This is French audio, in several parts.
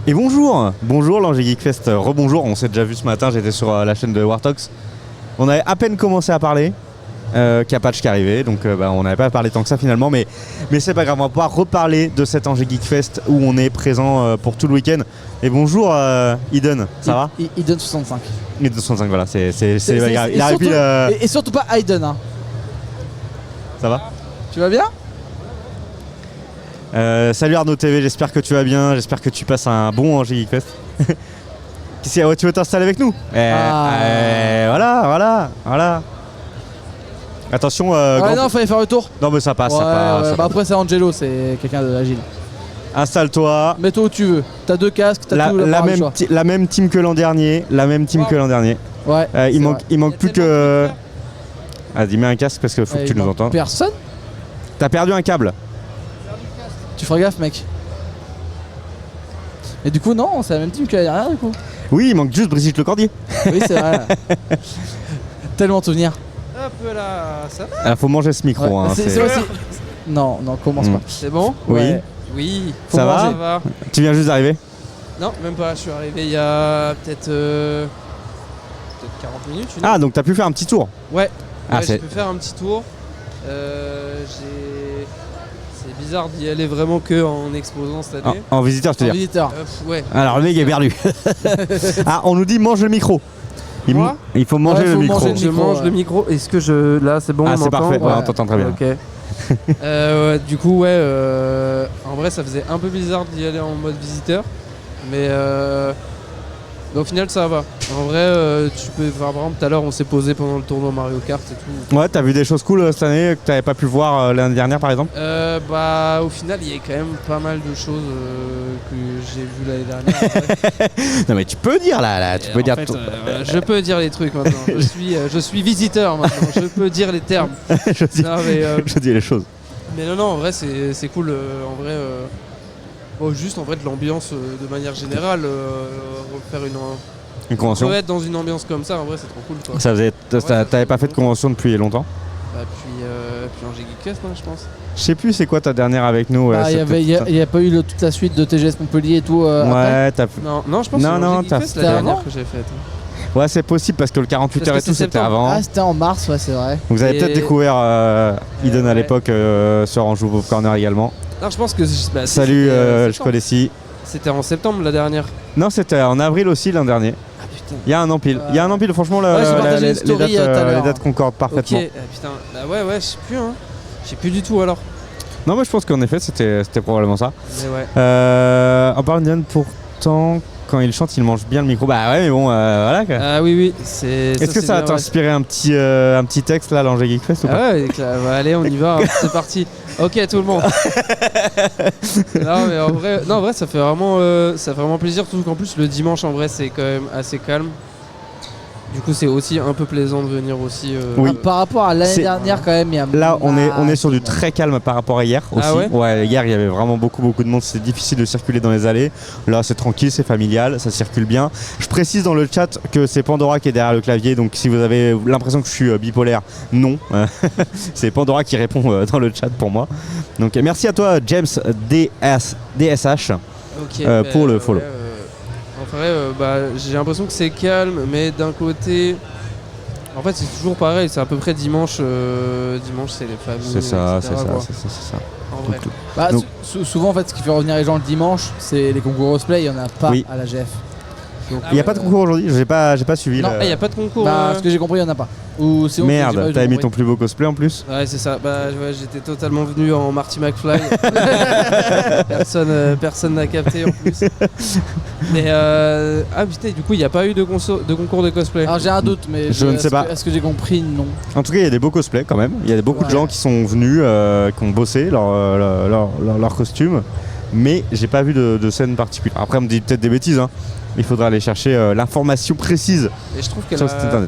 Et bonjour l'Angers Geekfest, rebonjour, on s'est déjà vu ce matin, j'étais sur la chaîne de Wartox. On avait à peine commencé à parler, qu'il y a Patch qui est arrivé, donc on n'avait pas parlé tant que ça finalement, mais c'est pas grave, on va pouvoir reparler de cet Angers Geekfest où on est présent pour tout le week-end. Et bonjour Eden, ça va Eden 65. Eden 65, voilà, il arrive pile, et surtout pas Eden, hein. Ça va? Tu vas bien? Salut Arnaud TV, j'espère que tu vas bien, j'espère que tu passes un bon Angers Geekfest. Tu veux t'installer avec nous? Voilà. Attention. Non, fallait faire le tour. Non, mais ça passe. Après, c'est Angelo, c'est quelqu'un d'agile. Installe-toi. Mets-toi où tu veux. T'as 2 casques, t'as tout le la même team que l'an dernier. Ouais. Il manque plus que. Vas-y, mets un casque parce qu'il faut que tu nous entends. Personne? T'as perdu un câble. Tu feras gaffe, mec. Et du coup, non, c'est la même team que l'année dernière, du coup. Oui, il manque juste Brigitte Lecordier. Oui, c'est vrai. Tellement de souvenirs. Hop là, ça va. Il faut manger ce micro. Ouais, hein, c'est aussi... Non, commence pas. C'est bon? Oui. Oui. Ça va? Tu viens juste d'arriver? Non, même pas. Je suis arrivé il y a peut-être 40 minutes. Ah, donc t'as pu faire un petit tour? Ouais. J'ai pu faire un petit tour. C'est bizarre d'y aller vraiment que en exposant cette année. En visiteur, je te dis. Ouais. Alors le mec est perdu. On nous dit mange le micro. Il faut manger le micro. Je mange le micro. Est-ce que là c'est bon? C'est parfait. Ouais, on t'entend très bien. Ok. Du coup en vrai ça faisait un peu bizarre d'y aller en mode visiteur, mais au final ça va. En vrai tu peux voir, par exemple tout à l'heure on s'est posé pendant le tournoi Mario Kart et tout. Ouais, t'as vu des choses cool cette année que t'avais pas pu voir l'année dernière par exemple? Au final il y a quand même pas mal de choses que j'ai vu l'année dernière. Non mais tu peux dire là tu peux dire tout. Je peux dire les trucs maintenant. Je suis visiteur maintenant. Je peux dire les termes. Je dis les choses. Mais non, en vrai c'est cool. En vrai juste en vrai de l'ambiance de manière générale, refaire une convention. Être dans une ambiance comme ça, en vrai c'est trop cool quoi. T'avais pas fait de convention depuis longtemps? Puis Angers Geekfest, je pense. Je sais plus c'est quoi ta dernière avec nous. Il y a pas eu toute la suite de TGS Montpellier et tout. Non, je pense que c'est Angers Geekfest la dernière que j'ai faite. Ouais, c'est possible parce que le 48 heures et tout c'était avant. Ah, c'était en mars, ouais, c'est vrai. Vous avez peut-être découvert Eden à l'époque sur Anjou Pop Corner également. Non, je pense que. Salut, je connais si. C'était en septembre la dernière. Non, c'était en avril aussi l'an dernier. Ah putain. Il y a un empile. Franchement, les dates concordent parfaitement. Ok, putain, ouais, je sais plus, hein. Je sais plus du tout alors. Non, mais je pense qu'en effet, c'était probablement ça. Mais ouais. En parlant d'Eden, pourtant, quand il chante, il mange bien le micro. Bah ouais, mais bon, voilà. Ah oui. Est-ce que ça va t'inspirer un petit texte là, l'Angers Geekfest ou pas? Ouais, allez, on y va, c'est parti. Ok, tout le monde. Non, mais en vrai, ça fait vraiment plaisir, surtout qu'en plus le dimanche, en vrai, c'est quand même assez calme. Du coup, c'est aussi un peu plaisant de venir aussi. Oui. Par rapport à l'année dernière, quand même, il y a. Là, on est sur du très calme par rapport à hier aussi. Ah ouais, hier, il y avait vraiment beaucoup de monde. C'est difficile de circuler dans les allées. Là, c'est tranquille, c'est familial, ça circule bien. Je précise dans le chat que c'est Pandora qui est derrière le clavier. Donc, si vous avez l'impression que je suis bipolaire, non. C'est Pandora qui répond dans le chat pour moi. Donc, merci à toi, James DSH, pour le follow. En vrai, j'ai l'impression que c'est calme, mais d'un côté, en fait, c'est toujours pareil. C'est à peu près dimanche. Dimanche, c'est les familles. C'est ça. En vrai. Souvent, en fait, ce qui fait revenir les gens le dimanche, c'est les concours cosplay. Il y en a pas à la GF. Il n'y a pas de concours aujourd'hui, j'ai pas suivi. Non, il n'y a pas de concours. Ce que j'ai compris, il n'y en a pas. Merde, t'avais mis ton plus beau cosplay en plus? Ouais, c'est ça. J'étais totalement venu en Marty McFly. Personne n'a capté en plus. Mais putain, du coup, il n'y a pas eu de concours de cosplay. Alors j'ai un doute, mais je ne sais pas. Est-ce que j'ai compris? Non. En tout cas, il y a des beaux cosplays quand même. Il y a beaucoup de gens qui sont venus, qui ont bossé leur costume. Mais j'ai pas vu de scène particulière. Après, on me dit peut-être des bêtises, hein. Il faudra aller chercher l'information précise. Et je trouve que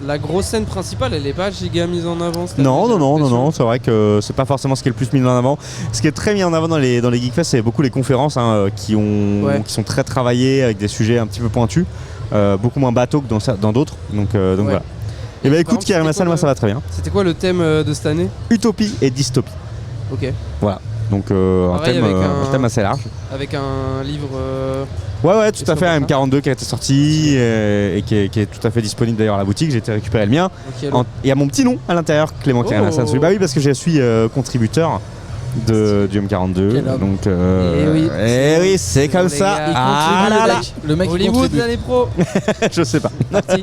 la grosse scène principale, elle est pas giga mise en avant. Non, c'est vrai que c'est pas forcément ce qui est le plus mis en avant. Ce qui est très mis en avant dans les Geekfest, c'est beaucoup les conférences qui sont très travaillées avec des sujets un petit peu pointus, beaucoup moins bateaux que dans d'autres. Donc voilà. Et bah écoute, Karim Hassan, moi ça va très bien. C'était quoi le thème de cette année? Utopie et dystopie. Ok. Voilà. Donc un Pareil, thème assez large. Avec un livre. Ouais, tout à fait, un ça. M42 qui a été sorti et qui est tout à fait disponible d'ailleurs à la boutique. J'ai été récupérer le mien. Ok, Il y a mon petit nom à l'intérieur, Clément Kirill Hassan. Bah oui, parce que je suis contributeur du M42. Donc, oui, c'est comme ça. Il Ah contribue, là là. le mec il Hollywood, contribue. l'année pro. Je sais pas. Parti.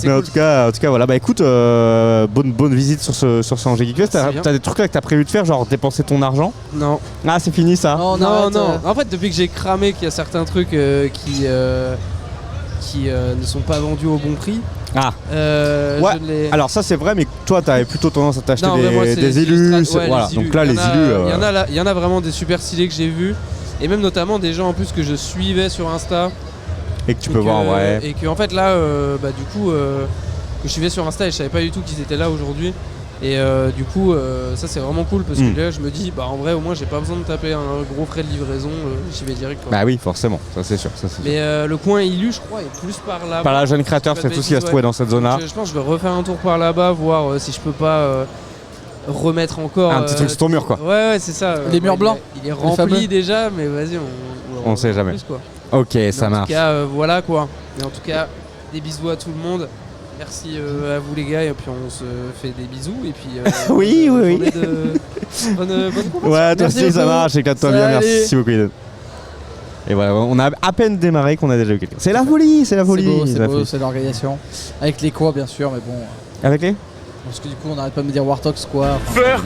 Mais en tout cas, voilà. Bah écoute, bonne visite sur ce Angers Geek Fest. T'as des trucs là que t'as prévu de faire, genre dépenser ton argent? Non. Ah, c'est fini ça. Non. En fait, depuis que j'ai cramé qu'il y a certains trucs qui ne sont pas vendus au bon prix. Ah. Ouais. Alors ça c'est vrai, mais toi t'avais plutôt tendance à t'acheter des illus. élus. Voilà. Donc là les élus. Il y en a vraiment des super stylés que j'ai vus. Et même notamment des gens en plus que je suivais sur Insta. Et que tu peux voir en vrai. Et que en fait là, du coup, que je suivais sur Insta et je savais pas du tout qu'ils étaient là aujourd'hui. Et du coup, ça c'est vraiment cool parce que là je me dis, bah en vrai au moins j'ai pas besoin de taper un gros frais de livraison, j'y vais direct. Quoi. Bah oui, forcément, ça c'est sûr. Mais le coin Illu, je crois, est plus par là. Par la jeune créateur, c'est tout ce qui va se trouver dans cette zone-là. Je pense que je vais refaire un tour par là-bas, voir si je peux pas remettre encore. Un petit truc sur ton mur quoi. Ouais, c'est ça. Les murs blancs. Il est rempli déjà, mais vas-y, on sait jamais. Plus, quoi. Ok, ça marche. En tout cas, voilà quoi. Mais en tout cas, des bisous à tout le monde. Merci à vous les gars et puis on se fait des bisous et puis oui. Bonne compétition. Ouais, toi aussi ça marche, éclate-toi bien, merci beaucoup Eden. Et voilà, on a à peine démarré qu'on a déjà eu quelqu'un. C'est la folie, c'est beau, c'est l'organisation. Avec les quoi bien sûr, mais bon. Avec les Parce que du coup on n'arrête pas de me dire Warthog quoi.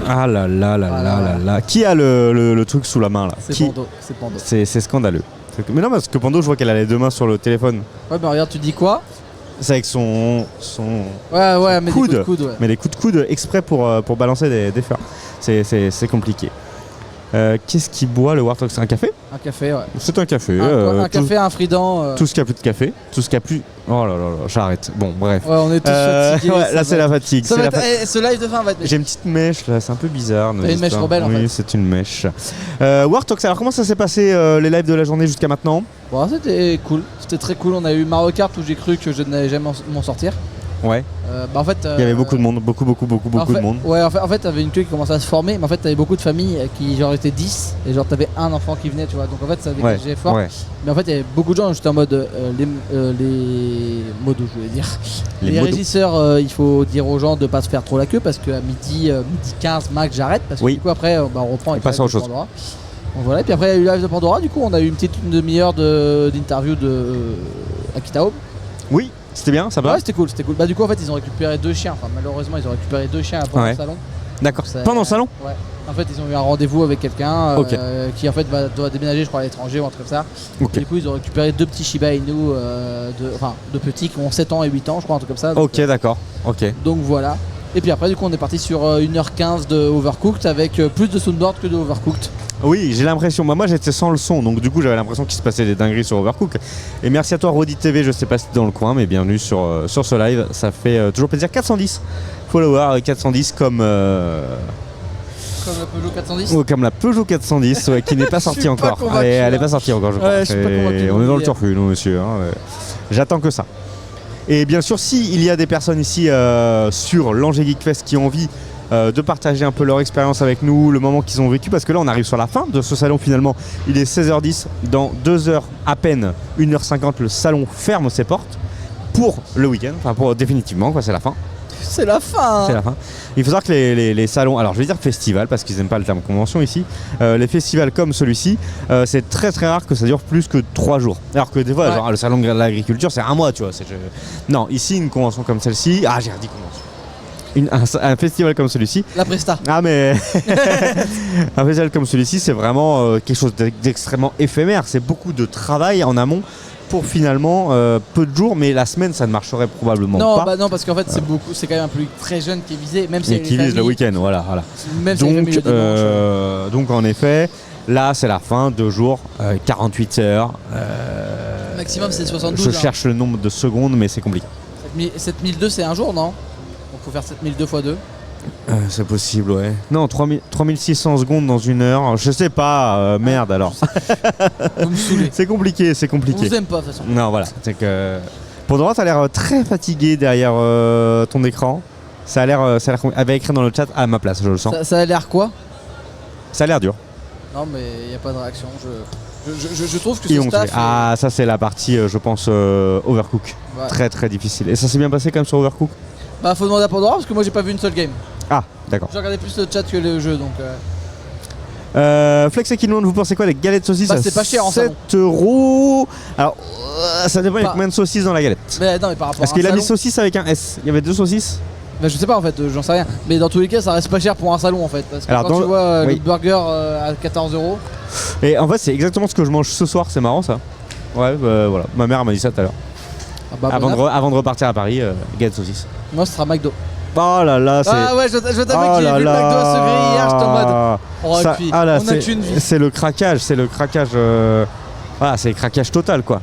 Ah là. Qui a le truc sous la main là? C'est Pando. C'est scandaleux. Mais non, parce que Pando, je vois qu'elle a les deux mains sur le téléphone. Ouais, bah regarde, tu dis quoi? C'est avec son ouais, mais coude. Des coups de coude, ouais. Mais des coups de coude exprès pour balancer des fleurs. C'est compliqué. Qu'est-ce qui boit le Warthog? C'est un café? Un café, ouais. C'est un café. Un café, un Frident. Tout ce qui a plus de café. Tout ce qui a plus. Oh là, j'arrête. Bon, bref. Ouais, on est tous fatigués. Ouais, là, c'est la fatigue. Ce live de fin va être. J'ai une petite mèche là, c'est un peu bizarre. T'as une mèche rebelle en fait. Oui, c'est une mèche. Warthog, alors comment ça s'est passé les lives de la journée jusqu'à maintenant? Bon, c'était cool. C'était très cool. On a eu Mario Kart où j'ai cru que je n'allais jamais m'en sortir. Ouais. En fait, il y avait beaucoup de monde, beaucoup de monde. Ouais, en fait, t'avais une queue qui commençait à se former, mais en fait, t'avais beaucoup de familles qui genre étaient 10 et genre t'avais un enfant qui venait, tu vois. Donc en fait, ça dégageait fort. Ouais. Mais en fait, il y avait beaucoup de gens. J'étais en mode les modos, je voulais dire. Les régisseurs, il faut dire aux gens de pas se faire trop la queue parce qu'à midi 15 max, j'arrête parce que du coup après, on reprend et passe à autre chose. Donc voilà. Et puis après, il y a eu le live de Pandora. Du coup, on a eu une demi-heure d'interview de Akita Home. Oui. C'était bien, ça va? Ouais, c'était cool. Bah du coup en fait ils ont récupéré 2 chiens. Enfin malheureusement ils ont récupéré 2 chiens pendant le salon. D'accord. Pendant le salon? Ouais. En fait ils ont eu un rendez-vous avec quelqu'un qui en fait doit déménager je crois à l'étranger ou un truc comme ça. Okay. Du coup ils ont récupéré 2 petits Shiba Inu de petits qui ont 7 ans et 8 ans je crois un truc comme ça. Donc, ok d'accord. Ok. Donc voilà. Et puis après du coup on est parti sur 1h15 de Overcooked avec plus de soundboard que de Overcooked. Oui, j'ai l'impression. Moi j'étais sans le son, donc du coup j'avais l'impression qu'il se passait des dingueries sur Overcooked. Et merci à toi Rodi TV, je sais pas si t'es dans le coin, mais bienvenue sur ce live. Ça fait toujours plaisir. 410 followers, 410 comme la Peugeot 410. Oh, comme la Peugeot 410 qui n'est pas sortie encore. Elle n'est pas sortie encore, je crois. Ouais, je suis pas convaincu. On est dans le turfu, nous, monsieur. J'attends que ça. Et bien sûr, s'il y a des personnes ici sur l'Angers Geek Fest qui ont envie de partager un peu leur expérience avec nous, le moment qu'ils ont vécu, parce que là on arrive sur la fin de ce salon finalement. Il est 16h10, dans 2 heures à peine, 1h50, le salon ferme ses portes pour le week-end, enfin pour définitivement, quoi, c'est la fin. C'est la fin. C'est la fin. Il faut savoir que les salons, alors je vais dire festival parce qu'ils n'aiment pas le terme convention ici, les festivals comme celui-ci, c'est très très rare que ça dure plus que 3 jours. Alors que des fois, genre, le salon de l'agriculture c'est 1 mois, tu vois. Non, ici une convention comme celle-ci, j'ai redit convention. Un festival comme celui-ci. La Presta. Ah mais un festival comme celui-ci, c'est vraiment quelque chose d'extrêmement éphémère. C'est beaucoup de travail en amont pour finalement peu de jours, mais la semaine ça ne marcherait probablement pas. Bah non, parce qu'en fait c'est quand même un public très jeune qui est visé, même si et qui vise le week-end, voilà. Même donc en effet, là c'est la fin, 2 jours, 48 heures. Maximum c'est 72. Je cherche le nombre de secondes, mais c'est compliqué. 7002 c'est un jour, non? Donc faut faire 7002 x 2. C'est possible, ouais. Non, 3600 secondes dans 1 heure. Je sais pas, merde alors. Vous me saoulez. C'est compliqué. On vous aime pas de toute façon. Non, voilà. C'est que. Pandora, t'as l'air très fatigué derrière ton écran. Ça a l'air. Elle avait écrit dans le chat à ma place, je le sens. Ça a l'air quoi? Ça a l'air dur. Non, mais il n'y a pas de réaction. Je trouve que Et ce on staff. fait- Ah, ça c'est la partie, je pense, Overcook. Ouais. Très très difficile. Et ça s'est bien passé quand même sur Overcook? Bah, faut demander à Pandora parce que moi j'ai pas vu une seule game. Ah, d'accord. J'ai regardé plus le chat que le jeu donc. Flex et Kinlon, vous pensez quoi des galettes saucisses Bah, à c'est pas cher en 7 €. Alors, ça dépend, il y a Pas- combien de saucisses dans la galette? Mais non, mais par rapport Parce à qu'il un a mis salon. saucisse avec un S. Il y avait 2 saucisses? Bah, je sais pas en fait, j'en sais rien. Mais dans tous les cas, ça reste pas cher pour un salon en fait. Parce que Alors, quand dans tu le- vois oui. le burger à 14 €. Et en fait, c'est exactement ce que je mange ce soir, c'est marrant ça. Ouais, voilà. Ma mère m'a dit ça tout à l'heure. Ah bah, Avant, bon, avant de repartir à Paris, galette saucisse. moi ce sera McDo. Oh là là, c'est. Ah ouais, je t'avoue Oh qu'il y a là vu le McDo se griller hier, j'étais en mode. là. Oh, Ça- et puis, ah là, on a c'est- qu'une vie. c'est le craquage, c'est le craquage. Voilà, c'est le craquage total quoi.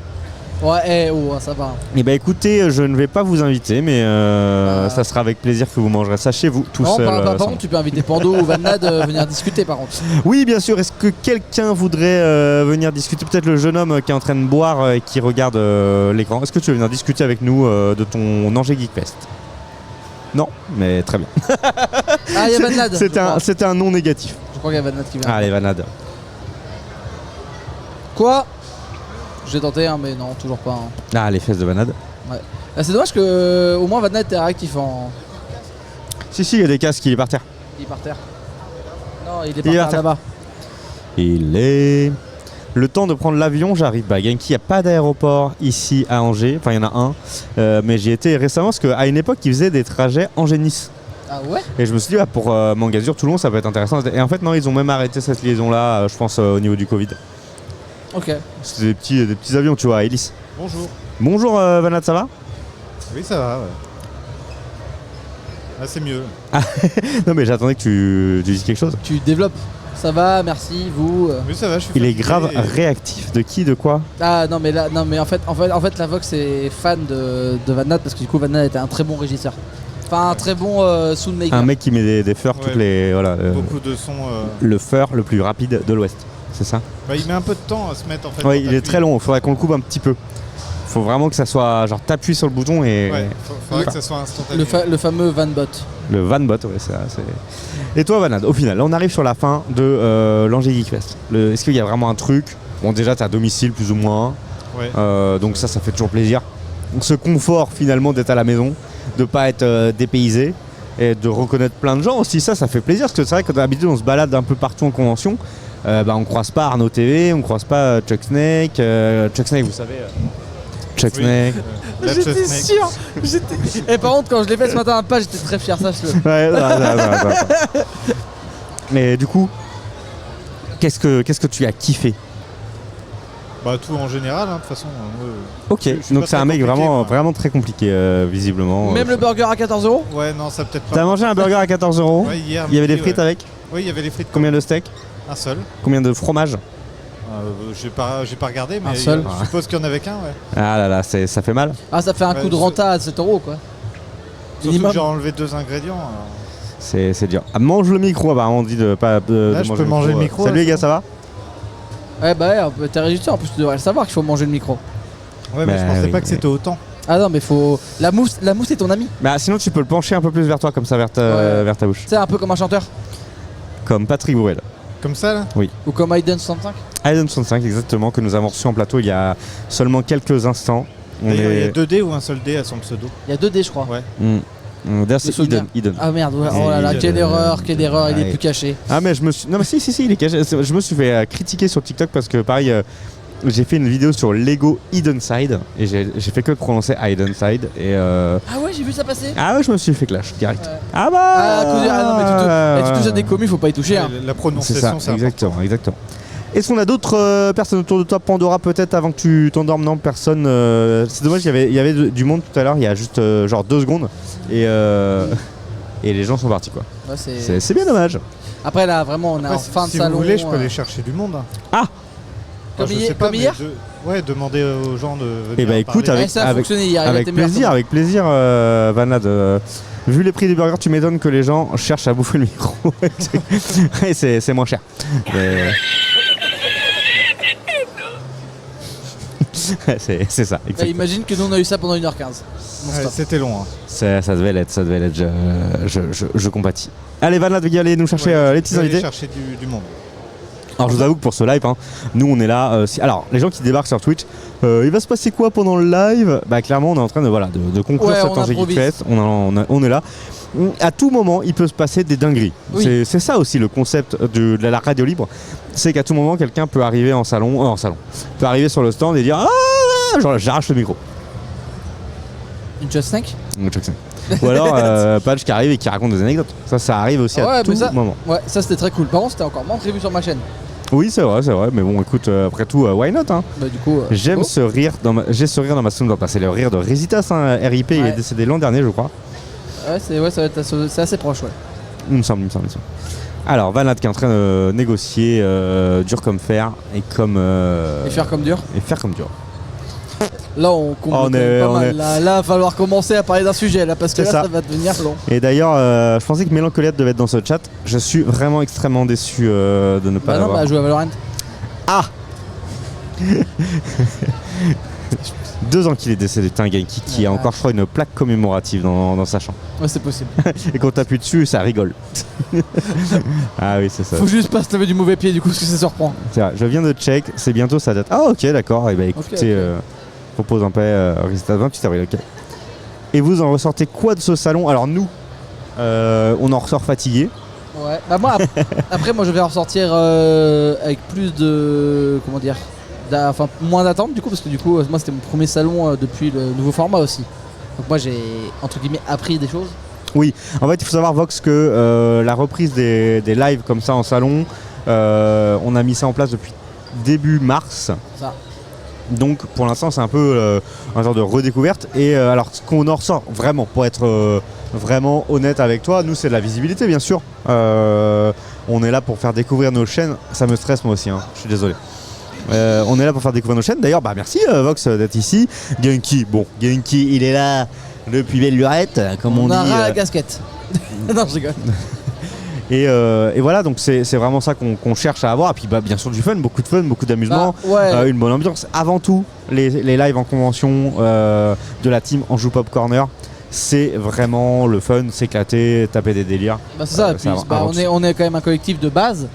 Ouais, ça va. Et bah écoutez, je ne vais pas vous inviter, mais ça sera avec plaisir que vous mangerez ça chez vous, tout Non, seul. par sans contre, tu peux inviter Pando ou Vannad venir discuter par contre. Oui, bien sûr. Est-ce que quelqu'un voudrait venir discuter? Peut-être le jeune homme qui est en train de boire et qui regarde l'écran. Est-ce que tu veux venir discuter avec nous de ton Angers Geek Fest? Non, mais très bien. Ah, il y a Vannad. C'était un non négatif. Je crois qu'il y a Vannad qui vient. Allez, Vanade. Quoi? J'ai tenté, hein, mais non, toujours pas. Hein. Ah, les fesses de Vanade. Ah, c'est dommage que au moins Vannad était réactif en. Si, il y a des casques, il est par terre. Il est par terre. Non, il est Il est par par terre terre. là-bas. Il est. Le temps de prendre l'avion, j'arrive. Bah, Genki, il n'y a pas d'aéroport ici à Angers. Enfin, il y en a un. Mais j'y étais récemment parce qu'à une époque, ils faisaient des trajets Angers-Nice. Ah ouais? Et je me suis dit, pour Mangazur, Toulon, ça peut être intéressant. Et en fait, non, ils ont même arrêté cette liaison-là, je pense, au niveau du Covid. Ok. C'était des petits avions, tu vois, à hélice. Bonjour. Bonjour, Vanad, ça va? Oui, ça va, ouais. Ah, c'est mieux. Non, mais j'attendais que tu dises quelque chose. Tu développes. Ça va, merci, vous. Oui, ça va, je suis Il est fatigué grave et- réactif. De qui, de quoi? Ah non mais là non mais en fait la Vox est fan de Vannad parce que du coup Vannad était un très bon régisseur. Enfin un très bon soundmaker. Un mec qui met des furs toutes Ouais. les. Voilà, Beaucoup de sons. le fur le plus rapide de l'Ouest, c'est ça? Bah, il met un peu de temps à se mettre en fait. Oui, quand il est t'appuies. très long, il faudrait qu'on le coupe un petit peu. Faut vraiment que ça soit. Genre, t'appuies sur le bouton et. Ouais, faudrait que ça soit instantané. Le fameux Vanbot. Le Vanbot, ouais, c'est ça. Et toi, Vanad, au final, là, on arrive sur la fin de l'Angers Geek Fest. Est-ce qu'il y a vraiment un truc? Bon, déjà, t'es à domicile, plus ou moins. Ouais. Donc, ça fait toujours plaisir. Donc, ce confort, finalement, d'être à la maison, de pas être dépaysé et de reconnaître plein de gens aussi, ça fait plaisir. Parce que c'est vrai que d'habitude, on se balade un peu partout en convention. On croise pas Arnaud TV, on croise pas Chuck Snake. Chuck Snake, vous savez. Chuck Oui. Snake. That's J'étais just next. sûr. Et par contre quand je l'ai fait ce matin à pas j'étais très fier sache-le. Ouais, ça. Mais du coup, qu'est-ce que tu as kiffé? Bah, tout en général, hein, de toute façon. Moi, Ok, je suis donc pas c'est un très mec compliqué, vraiment, moi. vraiment très compliqué, visiblement. Même le burger à 14 €. ouais, non, ça peut-être pas. T'as mangé un burger à 14 €? Ouais, hier. Il y avait des midi, frites ouais. avec? Oui, il y avait les frites. Combien de steaks? Un seul. Combien de fromage? J'ai pas regardé, mais Un seul. je suppose qu'il y en avait qu'un, ouais. Ah là là, ça fait mal. Ah ça fait un Ouais, coup de renta à 7 € quoi. Surtout Minimum. que j'ai enlevé 2 ingrédients. alors. C'est dur. Ah, mange le micro, bah on dit de pas. Là, je peux manger le micro, Salut là, les gars, c'est ça va? Ouais bah ouais, t'es régisseur en plus tu devrais le savoir qu'il faut manger le micro. Ouais, mais je Bah, pensais oui, pas que oui. c'était autant. Ah non mais faut. La mousse est ton ami. Bah sinon tu peux le pencher un peu plus vers toi, comme ça, vers Ouais. ta bouche. C'est un peu comme un chanteur. Comme Patrick Bruel. Comme ça, là. Ou comme Aiden 65. Aiden 65, exactement, que nous avons reçu en plateau il y a seulement quelques instants. On D'ailleurs, il y est. a 2D ou un seul D à son pseudo. Il y a 2 D je crois. Ouais. D'ailleurs, c'est souvenir. Eden. Ah merde, ouais. Et Oh là là, il- quelle erreur, il est Ouais. plus caché. Ah mais je me suis... Non mais si, il est caché. Je me suis fait critiquer sur TikTok parce que pareil, j'ai fait une vidéo sur Lego Hidden-Side et j'ai fait que de prononcer Hidden-Side et Ah ouais, j'ai vu ça passer. ah ouais, je me suis fait clash direct. Ouais. Ah bah Ah, à cause de- ah non, mais tu touches à des ouais. communes, faut pas y toucher. Hein. La C'est ça, prononciation, c'est exactement. Est-ce qu'on a d'autres personnes autour de toi, Pandora, peut-être avant que tu t'endormes? Non, personne. C'est dommage, il y avait du monde tout à l'heure, il y a juste genre 2 secondes et les gens sont partis quoi. Ouais, c'est- C'est bien dommage. Après là, vraiment, on est Après, en fin de si salon. vous voulez, je peux euh, aller chercher du monde. Ah Comme je hier- sais pas, comme mais hier Ouais, demander aux gens de venir. Eh bah, écoute, parler. Ouais, ça a fonctionné hier. il Avec était meilleur plaisir, que avec plaisir, Vanad. Vu les prix des burgers, tu m'étonnes que les gens cherchent à bouffer le micro. Ouais, c'est moins cher. Mais- c'est ça, Bah, exactement. imagine que nous on a eu ça pendant 1h15. Ouais, c'était long. Hein. Ça devait l'être, je compatis. Allez, Van, là, tu vas y aller nous chercher les petits je vais aller invités. chercher du monde. Alors je vous avoue que pour ce live, nous on est là. Alors les gens qui débarquent sur Twitch, il va se passer quoi pendant le live? Bah clairement on est en train de conclure Ouais, cette on Angélique improvise. Fest. On est là. À tout moment il peut se passer des dingueries. Oui. C'est ça aussi le concept de la radio libre. C'est qu'à tout moment quelqu'un peut arriver peut arriver sur le stand et dire ah, genre j'arrache le micro. Une Just 5. Ou alors Patch qui arrive et qui raconte des anecdotes. Ça arrive aussi à tout moment. Ouais, ça c'était très cool. Par contre, c'était encore moins prévu sur ma chaîne. Oui c'est vrai, mais bon écoute, après tout, why not hein. Bah, du coup, J'aime go. ce rire j'ai ce rire dans ma seconde. C'est le rire de Resitas, RIP, il est décédé l'an dernier je crois. Ouais, ça va être c'est assez proche, ouais. Il me semble. Alors Van Laat qui est en train de négocier dur comme fer et comme Et faire comme dur. et faire comme dur. Là, on comble quand même pas mal. Là, il va falloir commencer à parler d'un sujet, là, parce que là, ça va devenir long. Et d'ailleurs, je pensais que Mélancoliette devait être dans ce chat. Je suis vraiment extrêmement déçu de ne pas Bah non, l'avoir. bah jouer à Valorant. Ah 2 ans qu'il est décédé, putain, Genki qui a encore, je crois, une plaque commémorative dans sa chambre. Ouais, c'est possible. Et quand t'appuies dessus, ça rigole. Ah oui, c'est ça. Faut juste pas se lever du mauvais pied, du coup, parce que ça se reprend. C'est vrai, je viens de check, c'est bientôt sa date. Ah ok, d'accord, et bah écoutez, propose en paix, Resitas 28 avril, ok. Et vous en ressortez quoi de ce salon? Alors nous, on en ressort fatigué. Ouais, bah moi, après, moi je vais ressortir avec plus de. Comment dire, enfin, moins d'attente, du coup, parce que du coup, moi c'était mon premier salon depuis le nouveau format aussi. Donc moi j'ai, entre guillemets, appris des choses. Oui, en fait il faut savoir Vox que la reprise des lives comme ça en salon, on a mis ça en place depuis début mars. Ça. Donc pour l'instant c'est un peu un genre de redécouverte. Et alors ce qu'on en ressort vraiment, pour être vraiment honnête avec toi, nous c'est de la visibilité bien sûr. On est là pour faire découvrir nos chaînes. Ça me stresse moi aussi, hein, je suis désolé. On est là pour faire découvrir nos chaînes. D'ailleurs, bah merci Vox d'être ici. Genki, il est là depuis belle lurette, comme on dit. On a ras la casquette. Non, je rigole. Et voilà, donc c'est vraiment ça qu'on cherche à avoir. Et puis bah, bien sûr du fun, beaucoup d'amusement, Bah, ouais. une bonne ambiance. Avant tout, les lives en convention de la team Anjou Pop Corner, c'est vraiment le fun, s'éclater, taper des délires. Bah c'est ça, et puis, on est quand même un collectif de base.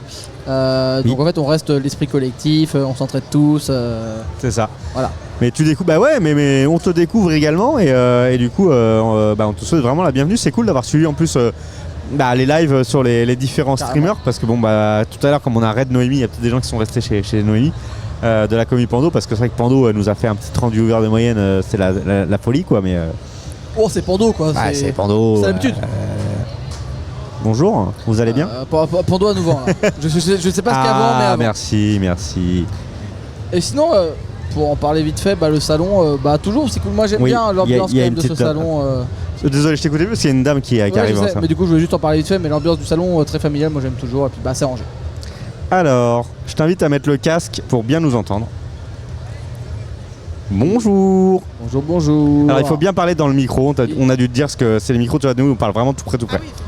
Donc en fait on reste l'esprit collectif, on s'entraide tous. C'est ça. Voilà. Mais tu découvres, bah ouais, mais on te découvre également et du coup on te souhaite vraiment la bienvenue. C'est cool d'avoir suivi en plus les lives sur les différents streamers, parce que bon bah tout à l'heure comme on a Red Noémie, il y a peut-être des gens qui sont restés chez Noémie de la commu Pando, parce que c'est vrai que Pando nous a fait un petit rendu ouvert de moyenne, c'est la folie quoi, mais Oh c'est Pando quoi. bah, c'est Pando. C'est l'habitude. Bonjour, vous allez bien? Pando à nouveau. Je sais pas ce qu'avant, mais avant. Merci. Et sinon, pour en parler vite fait, le salon, toujours c'est cool. Moi j'aime bien l'ambiance y a quand même de ce petite- salon. Désolé, je t'écoutais plus parce qu'il y a une dame qui Ouais, arrive je dans sais, ça. mais du coup je voulais juste en parler vite fait, mais l'ambiance du salon très familiale, moi j'aime toujours, et puis c'est rangé. Alors, je t'invite à mettre le casque pour bien nous entendre. Bonjour. Bonjour. Alors il faut bien parler dans le micro, on a dû te dire ce que c'est le micro, tu vois, nous on parle vraiment tout près.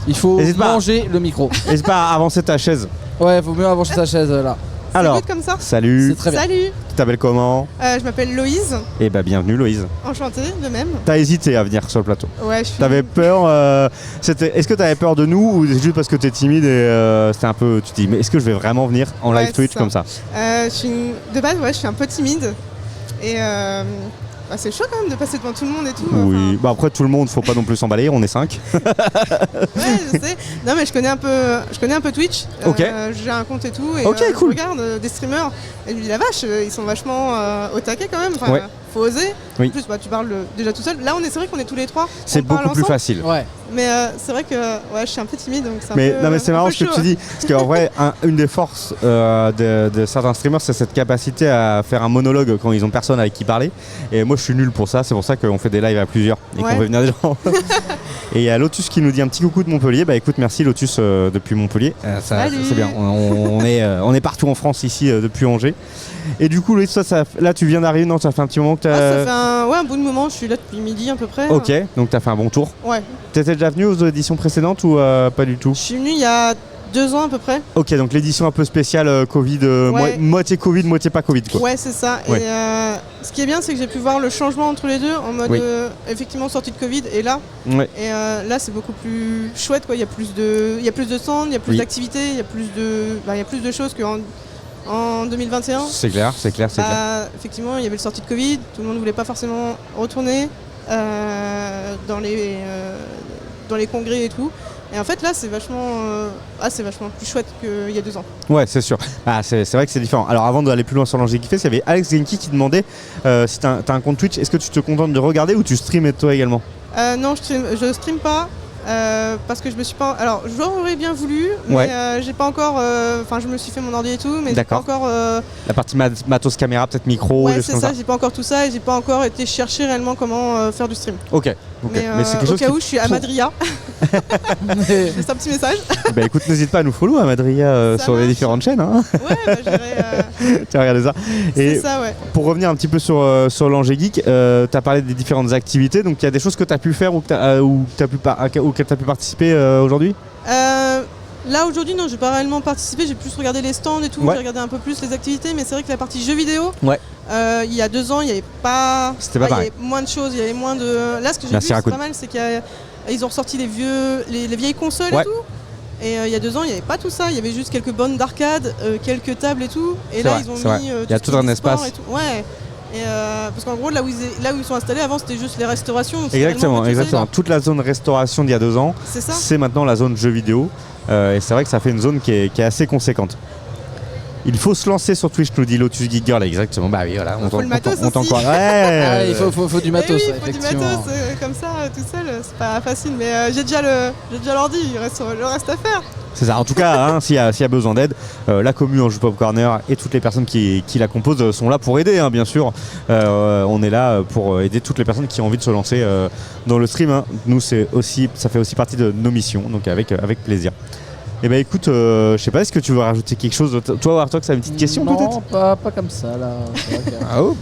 Il faut N'hésite pas. manger le micro. N'hésite pas à avancer ta chaise. Ouais, faut mieux avancer sa chaise là. Alors, C'est good comme ça. salut, C'est très bien. Salut, tu t'appelles comment? je m'appelle Loïse, Eh bah bienvenue Loïse. enchantée de même. T'as hésité à venir sur le plateau. Ouais, je suis. T'avais peur, est-ce que t'avais peur de nous ou juste parce que t'es timide et c'était un peu, tu te dis mais est-ce que je vais vraiment venir en Ouais, live Twitch c'est ça. comme ça? De base, je suis un peu timide. Et c'est chaud quand même de passer devant tout le monde et tout. Oui, bah après tout le monde, faut pas non plus s'emballer, on est 5. Ouais, je sais. Non, mais je connais un peu Twitch. Ok. J'ai un compte et tout. Et Ok, cool. je regarde des streamers. Et je me dis, la vache, ils sont vachement au taquet quand même. Ouais. Faut oser. Oui. En plus, tu parles déjà tout seul. Là, c'est vrai qu'on est tous les trois. C'est on parle beaucoup plus ensemble. facile. Ouais. Mais c'est vrai que je suis un peu timide. Donc c'est un Mais, peu, non mais c'est un marrant peu ce que chaud. tu dis, parce qu'en vrai une des forces de certains streamers, c'est cette capacité à faire un monologue quand ils ont personne avec qui parler, et moi je suis nul pour ça, c'est pour ça qu'on fait des lives à plusieurs et qu'on Ouais. fait venir des gens. Et il y a Lotus qui nous dit un petit coucou de Montpellier. Bah écoute, merci Lotus depuis Montpellier. Salut. C'est bien, on est partout en France ici depuis Angers. Et du coup Loïs, là tu viens d'arriver, non, ça fait un petit moment que Ah, t'as... ça fait un bout de moment, je suis là depuis midi à peu près. Ok, donc t'as fait un bon tour. Ouais. T'étais déjà venu aux éditions précédentes ou pas du tout? Je suis venue il y a 2 ans à peu près. Ok, donc l'édition un peu spéciale Covid, moitié Covid, moitié pas Covid quoi. Ouais, c'est ça. Ouais. Et ce qui est bien, c'est que j'ai pu voir le changement entre les deux en mode effectivement sortie de Covid et là. Ouais. Et là, c'est beaucoup plus chouette quoi. Il y a plus de stands, il y a plus d'activités, il y a plus de choses qu'en 2021. C'est clair. Effectivement, il y avait le sortie de Covid, tout le monde ne voulait pas forcément retourner dans les congrès et tout. Et en fait là c'est vachement plus chouette qu'il y a 2 ans. Ouais, c'est sûr. C'est vrai que c'est différent. Alors avant d'aller plus loin sur l'Angers Kiffé, il y avait Alex Genki qui demandait si t'as un compte Twitch, est-ce que tu te contentes de regarder ou tu streames toi également? Non, je stream pas. Parce que je me suis pas. Alors, j'aurais bien voulu, mais j'ai pas encore. Enfin, je me suis fait mon ordi et tout, mais j'ai pas encore. La partie matos caméra, peut-être micro. Ouais, c'est ça. J'ai pas encore tout ça et j'ai pas encore été chercher réellement comment faire du stream. Ok. Mais c'est quelque chose au cas où, je suis à Madria. C'est un petit message. Bah écoute, n'hésite pas à nous follow à Madria sur les différentes chaînes. Hein. Ouais, j'irai. Tu as regardé ça. C'est ça, ouais. Pour revenir un petit peu sur l'Angers Geek, tu as parlé des différentes activités. Donc il y a des choses que tu as pu faire ou auxquelles tu as pu participer aujourd'hui? Là aujourd'hui non, j'ai pas réellement participé, j'ai plus regardé les stands et tout, j'ai regardé un peu plus les activités, mais c'est vrai que la partie jeux vidéo, il y a 2 ans il y avait pas, c'était pas pareil. Il y avait moins de choses, il y avait moins de. Là ce que j'ai vu c'est pas mal, c'est qu'ils ont ressorti les vieilles consoles et tout. Et il y a 2 ans il n'y avait pas tout ça, il y avait juste quelques bornes d'arcade, quelques tables et tout. Et là ils ont mis il y a tout un espace. Et tout. Ouais. Et parce qu'en gros là où ils sont installés avant c'était juste les restaurations. Exactement. Toute la zone restauration d'il y a 2 ans, c'est maintenant la zone jeux vidéo. Et c'est vrai que ça fait une zone qui est assez conséquente. Il faut se lancer sur Twitch, nous dit Lotus Geek Girl, exactement. Bah oui, voilà, on t'encourage. Ouais, il faut du matos. Oui, il faut du matos, comme ça, tout seul, c'est pas facile. Mais j'ai déjà l'ordi, il reste le reste à faire. C'est ça, en tout cas, s'il y a besoin d'aide, la commu en Pop Corner et toutes les personnes qui la composent sont là pour aider, bien sûr. On est là pour aider toutes les personnes qui ont envie de se lancer dans le stream. Nous, ça fait aussi partie de nos missions, donc avec plaisir. Eh ben écoute, je sais pas, est-ce que tu veux rajouter quelque chose? Toi, Warthog, ça a une petite question peut-être? Non, pas comme ça là. Ah oh,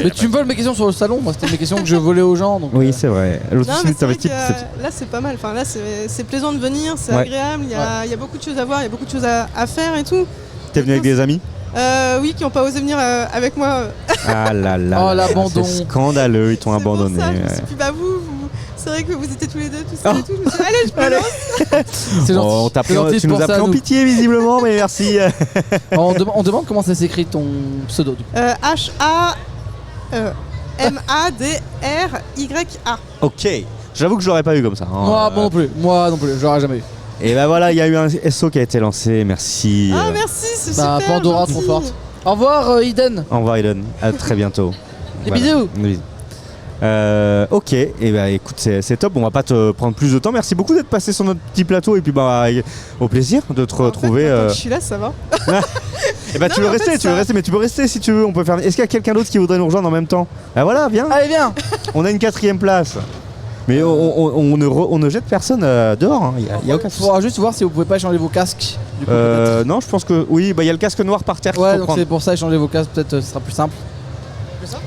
mais tu me voles mes questions sur le salon, moi c'était mes questions que je volais aux gens. Donc, oui, c'est vrai. Non, mais c'est vrai que, là c'est pas mal, enfin, là c'est plaisant de venir, c'est agréable, il y a beaucoup de choses à voir, il y a beaucoup de choses à faire et tout. T'es venu avec des amis? Oui, qui n'ont pas osé venir avec moi. Ah là là, l'abandon. C'est scandaleux, ils t'ont abandonné. Ça, je me suis dit, c'est vrai que vous étiez tous les deux, tout ça et tout. Je me suis dit, allez, je me lance. Tu nous as pris en pitié, visiblement, mais merci. On demande comment ça s'écrit ton pseudo. H-A-M-A-D-R-Y-A. Ok, j'avoue que je l'aurais pas eu comme ça. Moi non plus, je l'aurais jamais eu. Et bah voilà, il y a eu un SO qui a été lancé, merci. Ah merci, c'est super. Pandora trop forte. Au revoir Eden. Au revoir Eden, à très bientôt. Des bisous. Ok, et bah écoute, c'est top, on va pas te prendre plus de temps. Merci beaucoup d'être passé sur notre petit plateau et puis au plaisir de te retrouver. Quand je suis là, ça va. Et bah tu veux rester, mais tu peux rester si tu veux. On peut faire. Est-ce qu'il y a quelqu'un d'autre qui voudrait nous rejoindre en même temps? Bah voilà, viens. Allez, viens. On a une 4e place. Mais on ne jette personne dehors, il y a aucun souci. Il faudra juste voir si vous pouvez pas échanger vos casques. Du coup, non, je pense que oui, il y a le casque noir par terre. Ouais, donc c'est pour ça, échanger vos casques, peut-être ce sera plus simple. C'est ça.